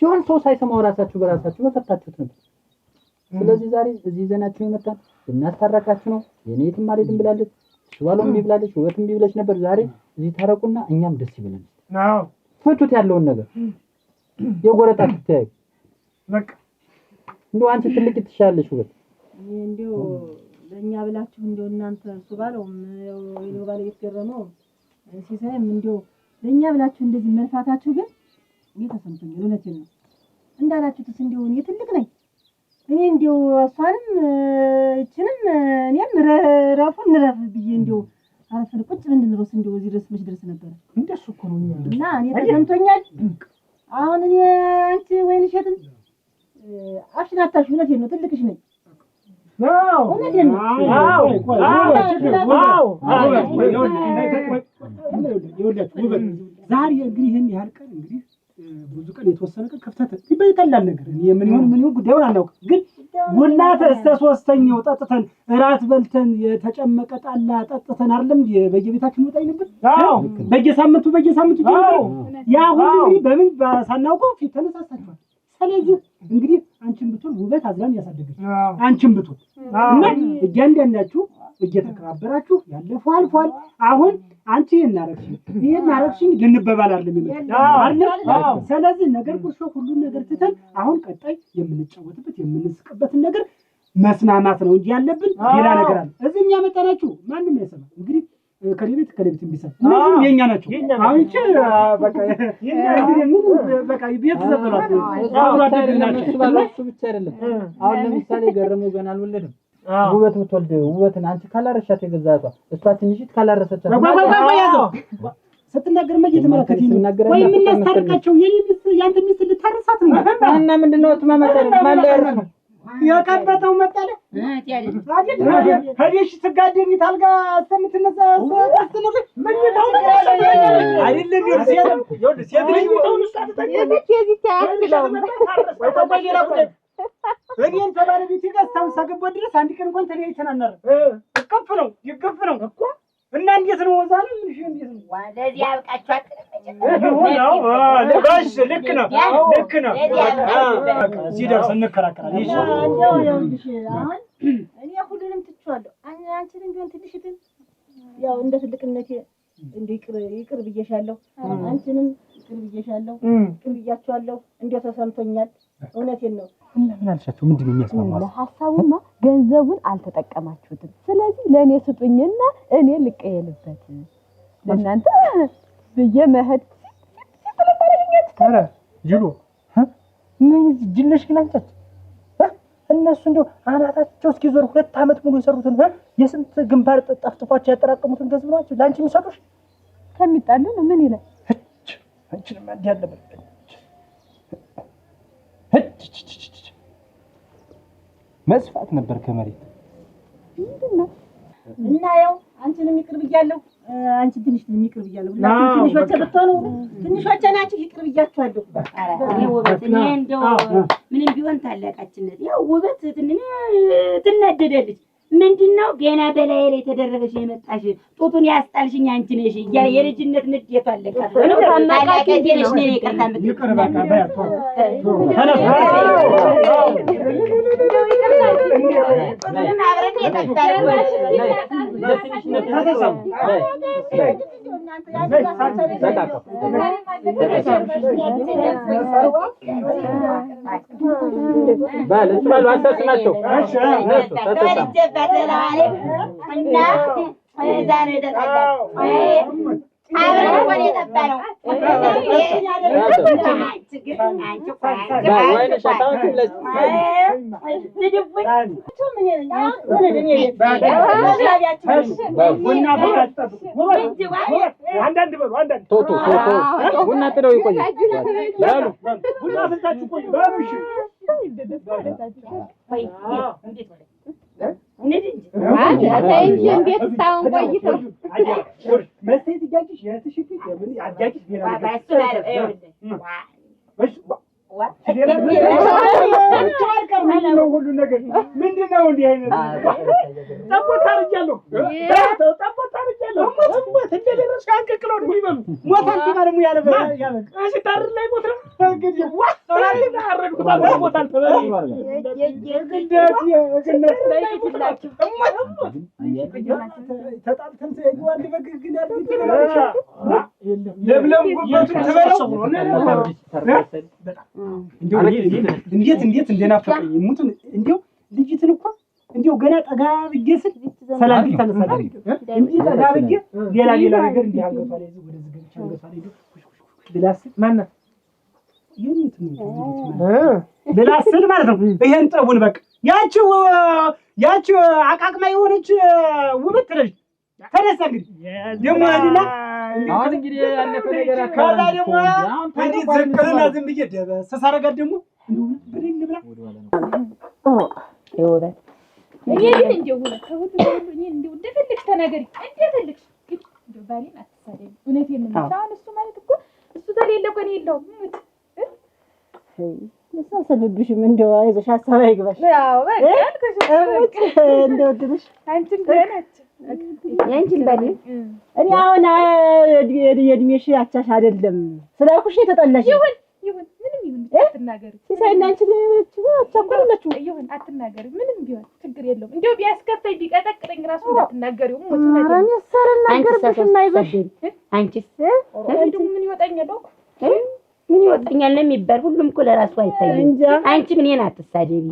ሲሆን ሰው ሳይሰማው ራሳችሁ በራሳችሁ በፈታችሁት ነበር ስለዚህ ዛሬ እዚህ ዘናችሁ የመጣን እናስታረቃችሁ ነው የኔትም ማለት እንብላለች ሽባሎም ቢብላለች ወበትም ቢብለች ነበር ዛሬ እዚህ ታረቁና እኛም ደስ ይበለን አዎ ፍቱት ያለውን ነገር የጎረጣ ትተይ በቃ እንደው አንቺ ትልቅ ትሻለሽ ውበት እንደው ለኛ ብላችሁ እንደው እናንተ እሱ ባለውም ነው ባለቤት ገረመው ሲሳይም እንደው ለኛ ብላችሁ እንደዚህ መልፋታችሁ ግን እኔ ተሰምቶኛል እውነቴን ነው እንዳላችሁትስ እንደው እኔ ትልቅ ነኝ እኔ እንደው እሷንም እቺንም እኔም ረፉን ረፍ ብዬ እንደው አረፈን ቁጭ እንድንሮስ እንደው እዚህ ድረስ መች ድረስ ነበር እንደሱ እኮ ነው እና እኔ ተሰምቶኛል አሁን እኔ አንቺ ወይንሸትን አፍሽን አታሽ እውነቴን ነው ትልቅሽ ነኝ ነው እውነቴን ነው ዛሬ እንግዲህ ይሄን ያህል ቀን እንግዲህ ብዙ ቀን የተወሰነ ቀን ከፍተት ይበይታላል ነገር እኔ ምን ይሁን ጉዳዩን አናውቅም ግን ቡና እስከ ሶስተኛው ጠጥተን እራት በልተን የተጨመቀ ጣላ ጠጥተን አይደለም በየቤታችን ወጣ ይነበር አዎ በየሳምንቱ ያ ሁሉ እንግዲህ በምን ሳናውቀው ፊት ተነሳሳችኋል ስለዚህ እንግዲህ አንቺን ብትሆን ውበት አዝላም ያሳደገች አንቺን ብትሆን እና እያንዳንዳችሁ እየተከባበራችሁ ያለፈው አልፏል። አሁን አንቺ ይሄን አረግሽ ልንበባል አይደለም አይደል? ስለዚህ ነገር ቁርሾ ሁሉን ነገር ትተን አሁን ቀጣይ የምንጫወትበት የምንስቅበትን ነገር መስማማት ነው እንጂ ያለብን ሌላ ነገር አለ። እዚህ የሚያመጣናችሁ ማንም አይሰማ። እንግዲህ ከሌቤት ቢሰማ እነዚህም የኛ ናቸው። አሁን እቺ በቃ እንግዲህ ምን በቃ ቤት ዘበሏት አብሮ አደግናቸው። እሱ ብቻ አይደለም። አሁን ለምሳሌ ገረመው ገና አልወለድም። ውበት ብትወልድ ውበትን አንቺ ካላረሻት የገዛቷ እሷ ትንሽት ካላረሰቻት ስትናገር መየተመለከተ ወይ ምን ያስታርቃቸው? የኔ ሚስት ያንተ ሚስት ልታረሳት ነው እና ምንድነው ተማማታለ ማለር ነው ያቀበተው መጣለ ሀዲሽ ትጋደኝ ታልጋ አስተምትነሳ አስተምት ምን አይደለም ይወድ ሴት ልጅ ነው ስታተኛ የዚህ ታያለው ወይ ተባየራ ጉዳይ እኔን ተባለቤት ይጋስታው ሳገባ ድረስ አንድ ቀን እንኳን ተለያይተን አናረ ይከፍ ነው እኮ እና እንዴት ነው ወዛለ ምን እንዴት ነው ወደዚህ ያብቃችኋል ለባሽ ልክ ነው ሲደርስ እንከራከራለን ይሻላልሽ አሁን እኔ ሁሉንም ትቻለሁ አንቺንም ቢሆን ትንሽትን ያው እንደ ትልቅነቴ እንደ ይቅር ብዬሻለሁ አንቺንም ይቅር ብዬሻለሁ ይቅር ብያችኋለሁ እንዴት ተሰምቶኛል እውነቴን ነው እና ምን አልሻቸው ምንድነው የሚያስማማው ለሐሳቡማ ገንዘቡን አልተጠቀማችሁትም ስለዚህ ለኔ ስጡኝና እኔ ልቀየልበት ለእናንተ በየመህድ ኧረ ጅሎ ምን ጅልሽ ግን አንቺ እነሱ እንደው አናታቸው እስኪዞር 2 አመት ሙሉ የሰሩትን የስንት ግንባር ጠፍጥፏቸው ያጠራቀሙትን ገንዘብ ናቸው ላንቺ የሚሰጡሽ ከሚጣሉ ነው ምን ይላል አንቺንም አንድ ያለበት መስፋት ነበር ከመሬት ምንድነው እና ያው አንቺንም ይቅር ብያለሁ አንቺ ትንሽ ይቅር ብያለሁ ሁላችሁ ትንሾች ብትሆኑ ትንሾች ናችሁ ይቅር ብያችኋለሁ እኔ ውበት እኔ እንደው ምንም ቢሆን ታላቃችነት ያው ውበት ትናደዳለች ምንድነው ገና በላይ ላይ ተደረበሽ የመጣሽ ጡቱን ያስጣልሽኝ አንቺ ነሽ እያለ የልጅነት ንዴቷ አለቃት ነው ታላቃቴ ነሽ ነኝ ይቅርታ ይቅር በቃ ባያቷ ምንድነው እንዲህ አይነት ጠቦት አርጃለሁ ሞት እንደደረስ አንቀቅለው ነው ይበሉ ሞት አልተባለም ያለ አሽታር ላይ ሞት ነው እንግዲህ ወራይ አረግኩት ሞት አልተባለም የግነት ላይ ይላችሁ ተጣልተን አንድ በግግና ለብለም ጉበቱ ተበላው እንዴት እንደናፈቀኝ ሙቱን እንዴው ልጅትን እኮ እንዴው ገና ጠጋ ብዬስል ሰላም ተነሳለኝ እንዴ ጠጋ ብዬ ሌላ ነገር እንዲህ አንገቷ ላይ ወደዚህ ገብቻ አንገቷ ላይ ብላስል ማና ብላስል ማለት ነው ይሄን ጠቡን በቃ ያቺ አቃቅማ የሆነች ውበት ትለሽ ተነሳ እንግዲህ ደሞ አይደና አሁን እንግዲህ ያለፈ ነገር ካላ ደሞ እንዴ ዘከረና ዝም ብዬ ደበስ ሳረጋት ደሞ ብድን ብላ ይወበት እኔ ግን እንደው ከሁሉ እኔ እንደው እንደፈልክ ተናገሪ እንደፈልክ እንደው ባሌን አትሳደኝ እውነቴን ነው ታውን እሱ ማለት እኮ እሱ ተሌለ እኮ ነው የለውም ለሳሰብብሽም እንደው አይዞሽ ሐሳብ አይግባሽ ያው በቃ እንደው ድርሽ አንቺም ገናች ያንቺን ባል እኔ አሁን የእድሜሽ አቻሽ አይደለም ስለኩሽ የተጠላሽ ይሁን ምንም ይሁን አትናገሪ። ሲሳይና አንቺ አቻቆላችሁ ይሁን አትናገሪ። ምንም ቢሆን ችግር የለውም። እንደው ቢያስከፈኝ ቢቀጠቅጠኝ ራሱ እንዳትናገሪው ሞት ነው። አራኔ ሰረናገርብሽ ማይበሽ አንቺስ ምን ይወጣኛል? ምን ይወጣኛል ነው የሚባል። ሁሉም እኮ ለራሱ አይታይም። አንቺ ምንን አትሳደቢ።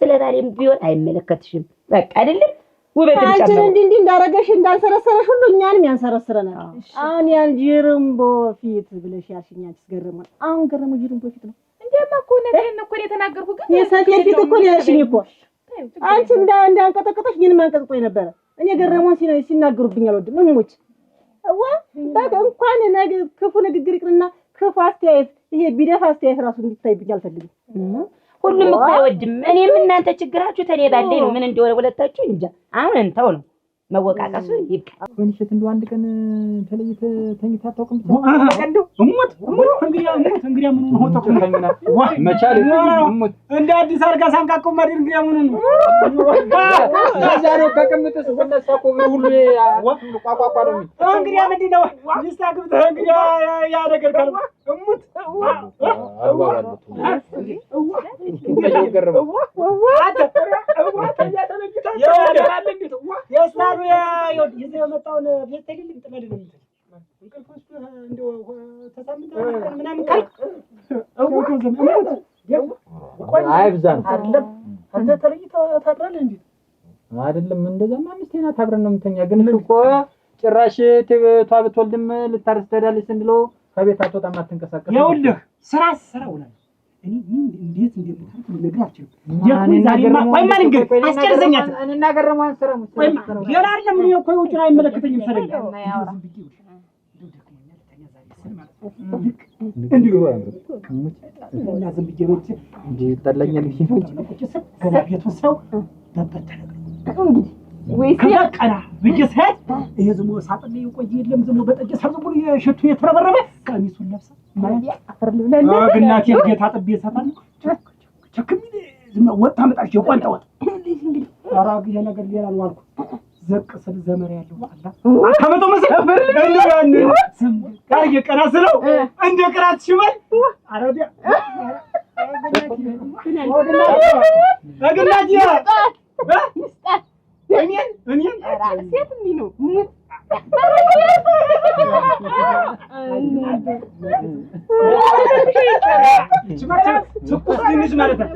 ስለታለም ቢሆን አይመለከትሽም። በቃ አይደለም ውበት አንቺ እንዲህ እንዳረገሽ እንዳልሰረሰረሽ ሁሉ እኛንም ያንሰረስረናል። አሁን ያን ጅርምቦ ፊት ብለሽ ያልሽኝ አንቺስ ገረመን። አሁን ገረመው ጅርምቦ ፊት ነው እንደማ እኮ ነገርን እኮ የተናገርኩ ግን የሰፊር ፊት እኮ ያልሽኝ እኮ አንቺ እንዳንቀጠቀጠሽ ግን ማንቀጥቆይ ነበረ። እኔ ገረመው ሲናገሩብኝ አልወድም። እሞች በቃ እንኳን ክፉ ንግግር ይቅርና ክፉ አስተያየት ይሄ ቢደፋ አስተያየት ራሱ እንዲታይብኝ አልፈልግም። ሁሉም እኮ አይወድም። እኔም እናንተ ችግራችሁ ተኔ ባለኝ ነው። ምን እንደሆነ ወለታችሁ እንጃ። አሁን እንተው ነው መወቃቀሱ ይብቃ። ወንሽት እንደው አንድ ቀን ተለይተ ተኝታ አታውቅም? እንደው እሙት እንግዲህ ምን ሆነ ተቆጣኝና መቻል እሙት እንደ አዲስ አርጋ ሳንቃቆም ማድር እንግዲህ ምን ነው ዛሬ ከቀምጥስ በነሳቆ ሁሉ ቋቋቋ ነው እንግዲህ ምንድነው ይስታግብተ እንግዲህ ያ ነገር ካለ እሙት ይዘው የመጣውን ቤት ተግልም ጥመድ ነው እንቅልፍ እንደው ተሳምንታ ምናምን ካልክ አይብዛም አይደለም አንተ ተለይተህ ታድራለህ እንዴ? አይደለም እንደዛማ አምስቴና ታብረን ነው የምተኛ። ግን እኮ ጭራሽ ተቷ ብትወልድም ልታርስ ትሄዳለች እንድለው ከቤት አትወጣም አትንቀሳቀስ። ይኸውልህ ስራ ውላ እኔ እንዴት እንደምታርፍ ልነግራችሁ ዛሬማ ቆይ ማን እንግዲህ አስጨርሰኛት እኔና ገረማን ስራ ቆይ ሌላ አይደለም እኔ እኮ ውጭ ላይ አይመለከተኝም ሰለኝ እንዲሁ እና ዝም ብዬ ነው እንጂ ጠላኛል ቤቱ ሰው በበተነ እንግዲህ ወይስ ያቀራ በየሰዓት ይሄ ዝም ብሎ ሳጥን ላይ ቆይ የለም ዝም ብሎ በጠጀ ሰርዞ ብሎ የሽቱ የተረበረበ ቀሚሱን ለብሳ ማለት አፈር ልብላለ ግናቴ ጌታ ጥቤ ሰታል ቸክም ዝም ወጣ መጣች የቋንጣ ወጥ እንግዲህ አራግ ይሄ ነገር ሌላ ነው አልኩ ዘቅ ስለ ዘመር ያለው አላ አታመጣው መሰለህ እንደያን ስም ጋር የቀና ስለው እንደ ቅራት ሽመል አረዲያ አግናቴ እኔን ሴት እንዲህ ነው ትኩስ ድንች ማለት ነው።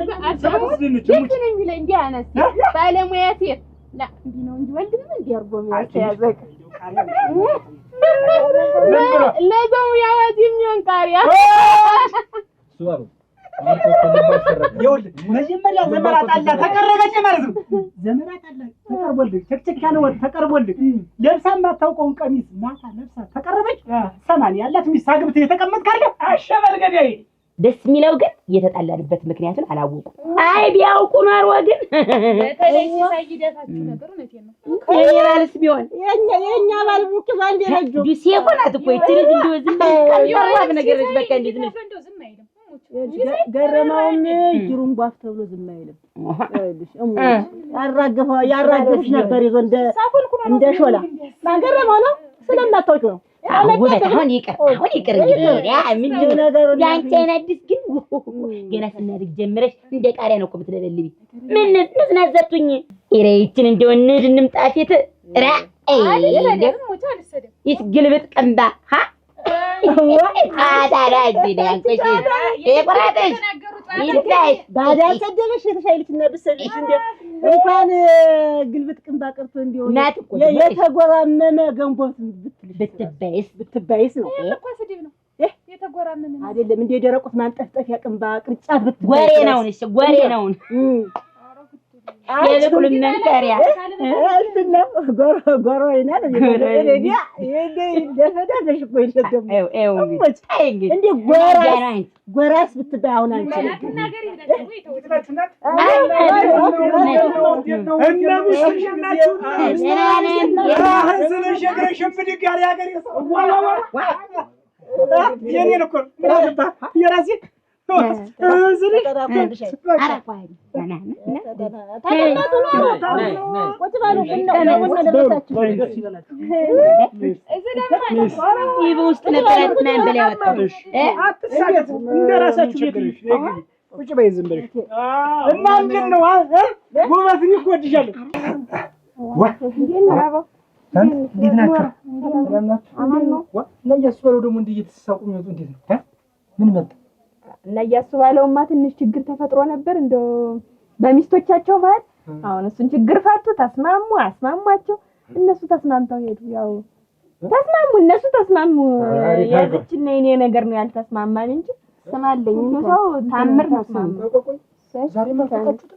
ትኩስ ድንች ሙጭ ነው የሚለኝ እንዲህ አነስ ባለሙያ ሴት ላ እንዲህ ነው እንጂ ወንድም እንዲህ አርጎ የሚያዘቅ ለዘው ያዋጅ የሚሆን ቃሪያ ሱዋሩ ይኸውልህ መጀመሪያ ዘመራ ጣላ ተቀረበች ማለት ነው። ዘመራ ጣላ ተቀርቦልህ ቸክቸክ ያለ ወጥ ተቀርቦልህ ለብሳ የማታውቀውን ቀሚስ ማታ ለብሳ ተቀረበች። ሰማንያ ያላት ሚስት አግብተህ የተቀመጥካለህ አሸበል ገዳይ። ደስ የሚለው ግን የተጣላንበት ምክንያቱን አላወቁም። አይ ቢያውቁ ኖሮ ግን በተለይ ሳይደታችሁ ነገር ነው ነው የኔ ባልስ ቢሆን የኛ ባል ቡክ ባንዴ ረጁ ዱሴ ቆናት እኮ ይትልዝ እንደው ዝም ባል ነገር በቃ እንዴት ነው ዝም አይልም። ገረማውም ጅሩን ጓፍ ተብሎ ዝም አይልም። ያራገፈሽ ነበር ይዞ እንደ ሾላ ማገረማው ነው ስለማታውቂው ነው። አሁን ይቅር ያ ምንድን ነው ያንቺ አይናድስ ግን ገና ስናድግ ጀምረሽ እንደ ቃሪያ ነው እኮ የምትለበልቢ። ምን ነዝናዘቱኝ ኢሬችን እንደው እንድንም ጣፊት ራ ይስግልብጥ ቀንባ ሀ አዳራጅ ያንቆሽ የቆራጠሽ ይታይ ባዳ ሰደበሽ የተሻይልትና ብሰልሽ እንደ እንኳን ግልብጥ ቅንባ ቀርቶ እንዲው የተጎራመመ ገንቦ ብትባይስ ነው እኮ ስድብ ነው የተጎራመመ አይደለም እንደ ደረቁት ማንጠፍጠፊያ ቅንባ ቅርጫት ጎሬ ነው እሺ ጎሬ ነው የለቁልን መንከሪያ እንትና ጎሮ ይናል እንዴ ደፈዳሽ እኮ ይሸደም እንዴ ጎራስ ብትባይ አሁን አንቺ ነገር ይደረግ ወይ ተውትናት እና ሙሽናችሁ ስለሽ እግረ ሽፍድ ጋር ያገር የኔን እኮ የራሴ ቁጭ በይ ዝም ብለሽ እና ምንድን ነው ጎበዝኝ እኮ ወድሻለሁ። እንዴት ናችሁ? ሰላም ናችሁ? እና እያስባለው ደግሞ እንዲህ እየተሳቁ ነው። እንዴት ነው? ምን መጣ? እና እያስባለውማ ትንሽ ችግር ተፈጥሮ ነበር እንደው በሚስቶቻቸው ማለት አሁን እሱን ችግር ፈቱ፣ ተስማሙ፣ አስማሟቸው። እነሱ ተስማምተው ሄዱ። ያው ተስማሙ፣ እነሱ ተስማሙ። ያቺን የኔ ነገር ነው ያልተስማማን እንጂ ስማለኝ ሰው ታምር ተስማሙ። ዛሬ ማፈቃችሁ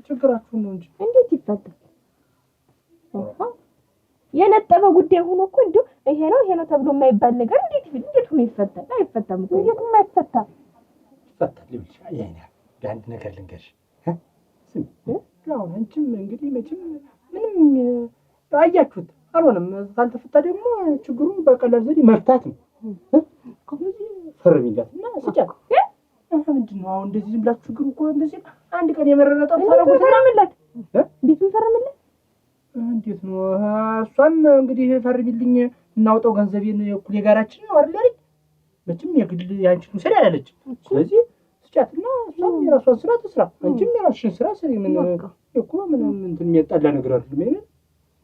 ችግራችሁ ነው እንጂ እንዴት ይፈታል? የነጠበ ጉዳይ ሆኖ እኮ እንደው ይሄ ነው ተብሎ የማይባል ነገር እንዴት ሆኖ ይፈታል? አይፈታም እኮ እንዴት የማይፈታ ይፈታል። ልብሽ ያይና አንድ ነገር ልንገርሽ ያው አንቺም እንግዲህ መቼም ምንም አያችሁት አልሆነም። ካልተፈታ ደግሞ ችግሩን በቀላል ዘዴ መፍታት ነው። ፈርሚላትና ስጫት ምንድን ነው አሁን እንደዚህ ዝም ብላችሁ ችግሩ እኮ እንደዚህ አንድ ቀን የመረረጠው ታረጉት ፈርምላት። እንዴት ፈርምላት? እንዴት ነው እሷም እንግዲህ ፈርሚልኝ እናውጣው ገንዘቤን የኩል የጋራችን ነው አይደል? መቼም የግል ያንቺን ውሰድ አላለችም። ስለዚህ ስጫትና እሷም የራሷን ስራ ትስራ፣ አንቺም የራስሽን ስራ ስሪ። ምን እኮ ምንም እንትን የሚያጣላ ነገር አይደለም። ይሄን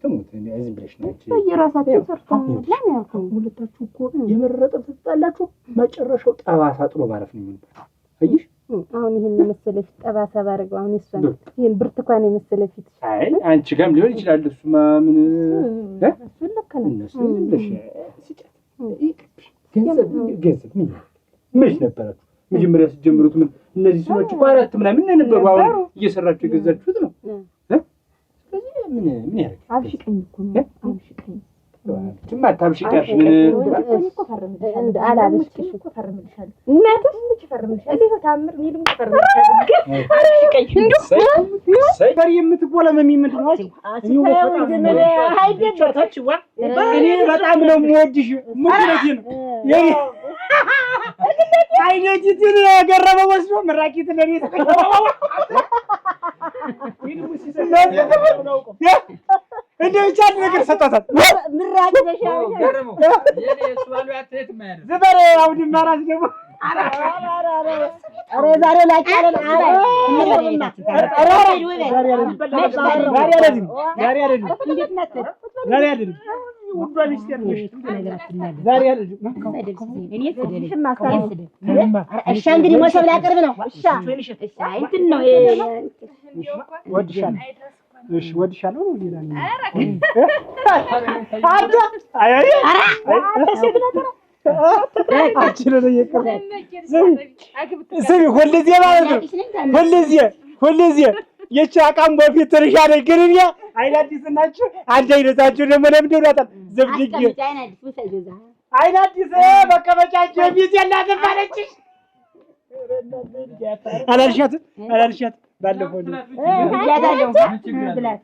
ተሞት ዝም ብለሽ ነው እንጂ የራሳቸው ሰርተው ለምን ያልኩ ሁለታችሁ እኮ የመረረጠው ትጣላችሁ፣ መጨረሻው ጠባሳ ጥሎ ማለፍ ነው የሚሆነው። አይሽ አሁን ይሄን መሰለ ፊት ጠባሳ ባረገው አሁን እሷን ይሄን ብርቱካን የመሰለ ፊት አይ አንቺ ጋርም ሊሆን ይችላል። እሱማ ምን እሱ ልክ ነው። እነሱ ልሽ ስጫት ገንዘብ ምን ነበራችሁ መጀመሪያ ሲጀምሩት? ምን እነዚህ ሰዎች እኮ አራት ምናምን ነበሩ። አሁን እየሰራችሁ የገዛችሁት ነው። ስለዚህ ምን ያደርግ አብሽቀኝ እኮ ነው አብሽቀኝ ጭማ ታብሽቀሽ ምን እኮ ፈርምልሻለሁ እንደ አላብሽቀሽ እኮ ፈርምልሻለሁ እናትሽ ምን ትፈርምልሻለሁ? እንዴት ታምር ምን ትፈርምልሻለሁ? አብሽቀኝ እንደው ሰይበር የምትቆለመም ምንድን ነው? እኔ በጣም ነው የምወድሽ። ምክንያት ነው የኔ አይነቲትን ያገረመ ወስዶ ምራቂት ለኔ ተቀበለው እንደ ብቻ ነገር ሰጣታል። ምራቂ ደሻው የኔ ሱዋሉ ያተት ማለት ዘበረ አውዲ ማራስ ደግሞ አረ ዛሬ ላይ ካለ እንግዲህ ሞሰብ ላቀርብ ነው። እንትን ነው ወድሻለሁ። እሺ ወድሻለሁ ነው ሌላ ነው። ሁልጊዜ ማለት ነው ሁልጊዜ የቻቃም በፊት ትርሻ ነኝ ግን እኔ አይናዲስ ናችሁ አንድ አይነታችሁ ደግሞ ለምንድን ነው ታጣ ዘብድግ አይናዲስ መቀመጫቸው ፊት የላትም አለችሽ። አላልሻት ባለፈው ነው ያዳለው ብላት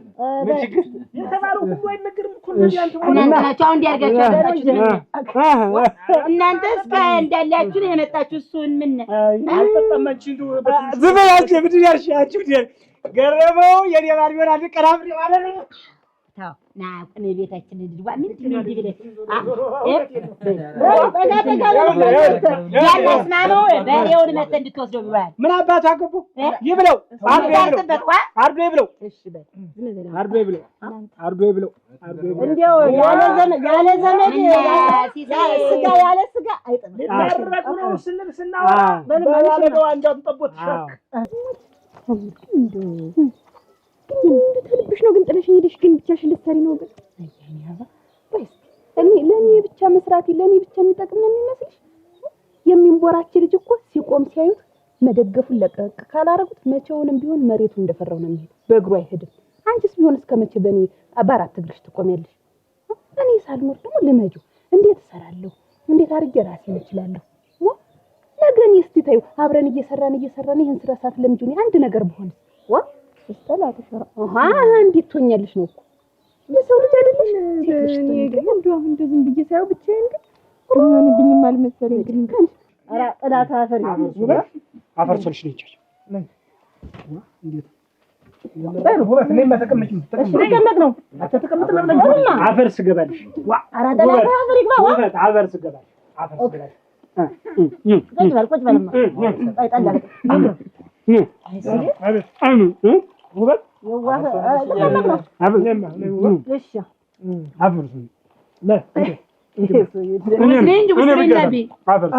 የተባለው ሁሉ አይነገርም እኮ እናንተ ናችሁ አሁን እንዲያርጋችሁ እናንተ እስከ እንዳላችሁ ነው የመጣችሁ። እሱን ምን አልተጠመንች እንዱ ዝበያችሁ ምንድን ያልሻችሁ ገረመው የኔ ባል ቢሆን አንድ ቀራፍሪ ማለት ነው። ታው ና እኔ ቤታችን ልጅዋ ምን ትንዲ ብለ ያለስማማው በሬውን መተ እንድትወስደው ብሏል። ምን አባቱ አገቡ ይብለው አርዶ ይብለው እሺ በል አርዶ ይብለው እንዴው ያለ ዘመድ ስጋ ያለ ስጋ አይጥም ማረቁ ነው ስንል ስናወራ በማለደው አንዳም ጠቦት ሸክ ልብሽ ነው ግን ጥለሽ ሄደሽ ግን ብቻሽን ልትሰሪ ነው ግን ለኔ ብቻ መስራቴ ለኔ ብቻ የሚጠቅም ነው የሚመስልሽ? የሚንቦራች ልጅ እኮ ሲቆም ሲያዩት መደገፉን ለቀቅ ካላረጉት መቼውንም ቢሆን መሬቱ እንደፈራው ነው የሚሄድ፣ በእግሩ አይሄድም። አንቺስ ቢሆን እስከ መቼ በኔ በአራት እግርሽ ትቆሚያለሽ? እኔ ሳልኖር ደግሞ ልመጁ እንዴት እሰራለሁ? እንዴት አድርጌ ራሴን እችላለሁ? ነገን እስቲ ታዩ አብረን እየሰራን ይሄን ስራ ሳትለምጂው አንድ ነገር በሆነ ተላተፈራ እንዴት ትሆኛለሽ ነው እኮ የሰው ልጅ አይደለሽ። እኔ ግን እንደው አሁን እንደዚህ ብዬ ሳይው ብቻዬን ግን ምንም አልመሰለኝ ግን ኧረ ጥላት አፈር አፈር ሰልሽ ነች እንዴት ውበት እኔማ ተቀመጭ ተቀመጥ ነው ተቀመጥ አፈር ስገባልሽ ኧረ ጥላት አፈር ይግባ ውበት አፈር ስገባልሽ አፈር ስገባልሽ ቁጭ በልማ አይጣላል ውበት የዋህ እሺ አፈር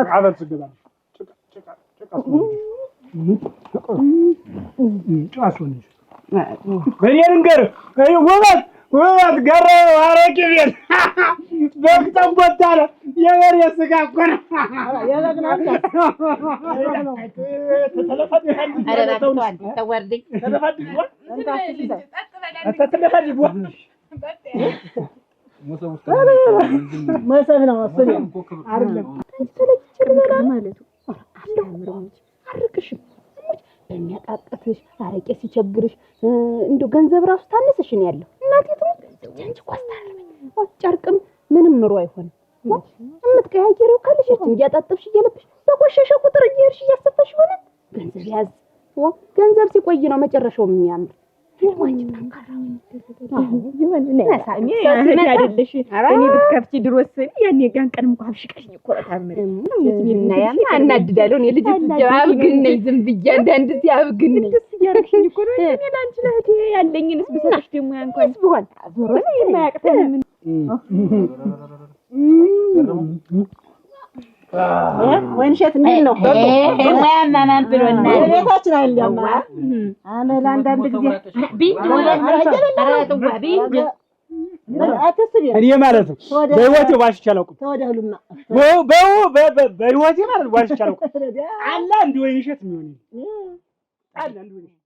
አፈር ስገባልሽ ጫሱንሽ በኔ ልንገርህ ውበት ገረው አረቂ ቤት በቅጠም ቦታለ የበሬ ስጋ እኮ ነው። መሰብ ነው አርቅሽም በሚያቃጥትሽ አረቄ ሲቸግርሽ እንደው ገንዘብ ራሱ ታነሰሽ ነው ያለው። እናቴ አንቺ ቋስታለኝ ጨርቅም ምንም ኑሮ አይሆንም። የምትቀያየሪው ካልሽት እያጣጥብሽ እየለብሽ በቆሸሸ ቁጥር እየሄድሽ እያሰፋሽ ሆነ ገንዘብ ያዝ። ገንዘብ ሲቆይ ነው መጨረሻው የሚያምር። እኔ ብትከፍቺ ድሮስ ያኔ ጋን ቀን እንኳን አብሽቀሽ ይቆረጣል አናድዳለሁ። እኔ ልጅ አብግን ነኝ ዝም ብዬ አንዳንድ ጊዜ አብግን ነኝ ደስ እያደረግሽኝ እኮ ነው። እኔ ላንቺ ለህቴ ያለኝንስ ብሰጥሽ ደግሞ ያ እንኳን ቢሆን ዞሮ የማያቅተኝ ምን ወይንሸት እንዴት ነው? ሙያማ ማን ብሎና ቤታችን አይደለም አመል አንዳንድ ጊዜ ቢንት እኔ ማለት ነው በህይወቴ ዋሽቼ አላውቅም። ተወደህሉማ በህይወቴ ማለት ዋሽቼ አላውቅም። አለ አንድ ወይንሸት የሚሆን አለ አንድ ወይንሸት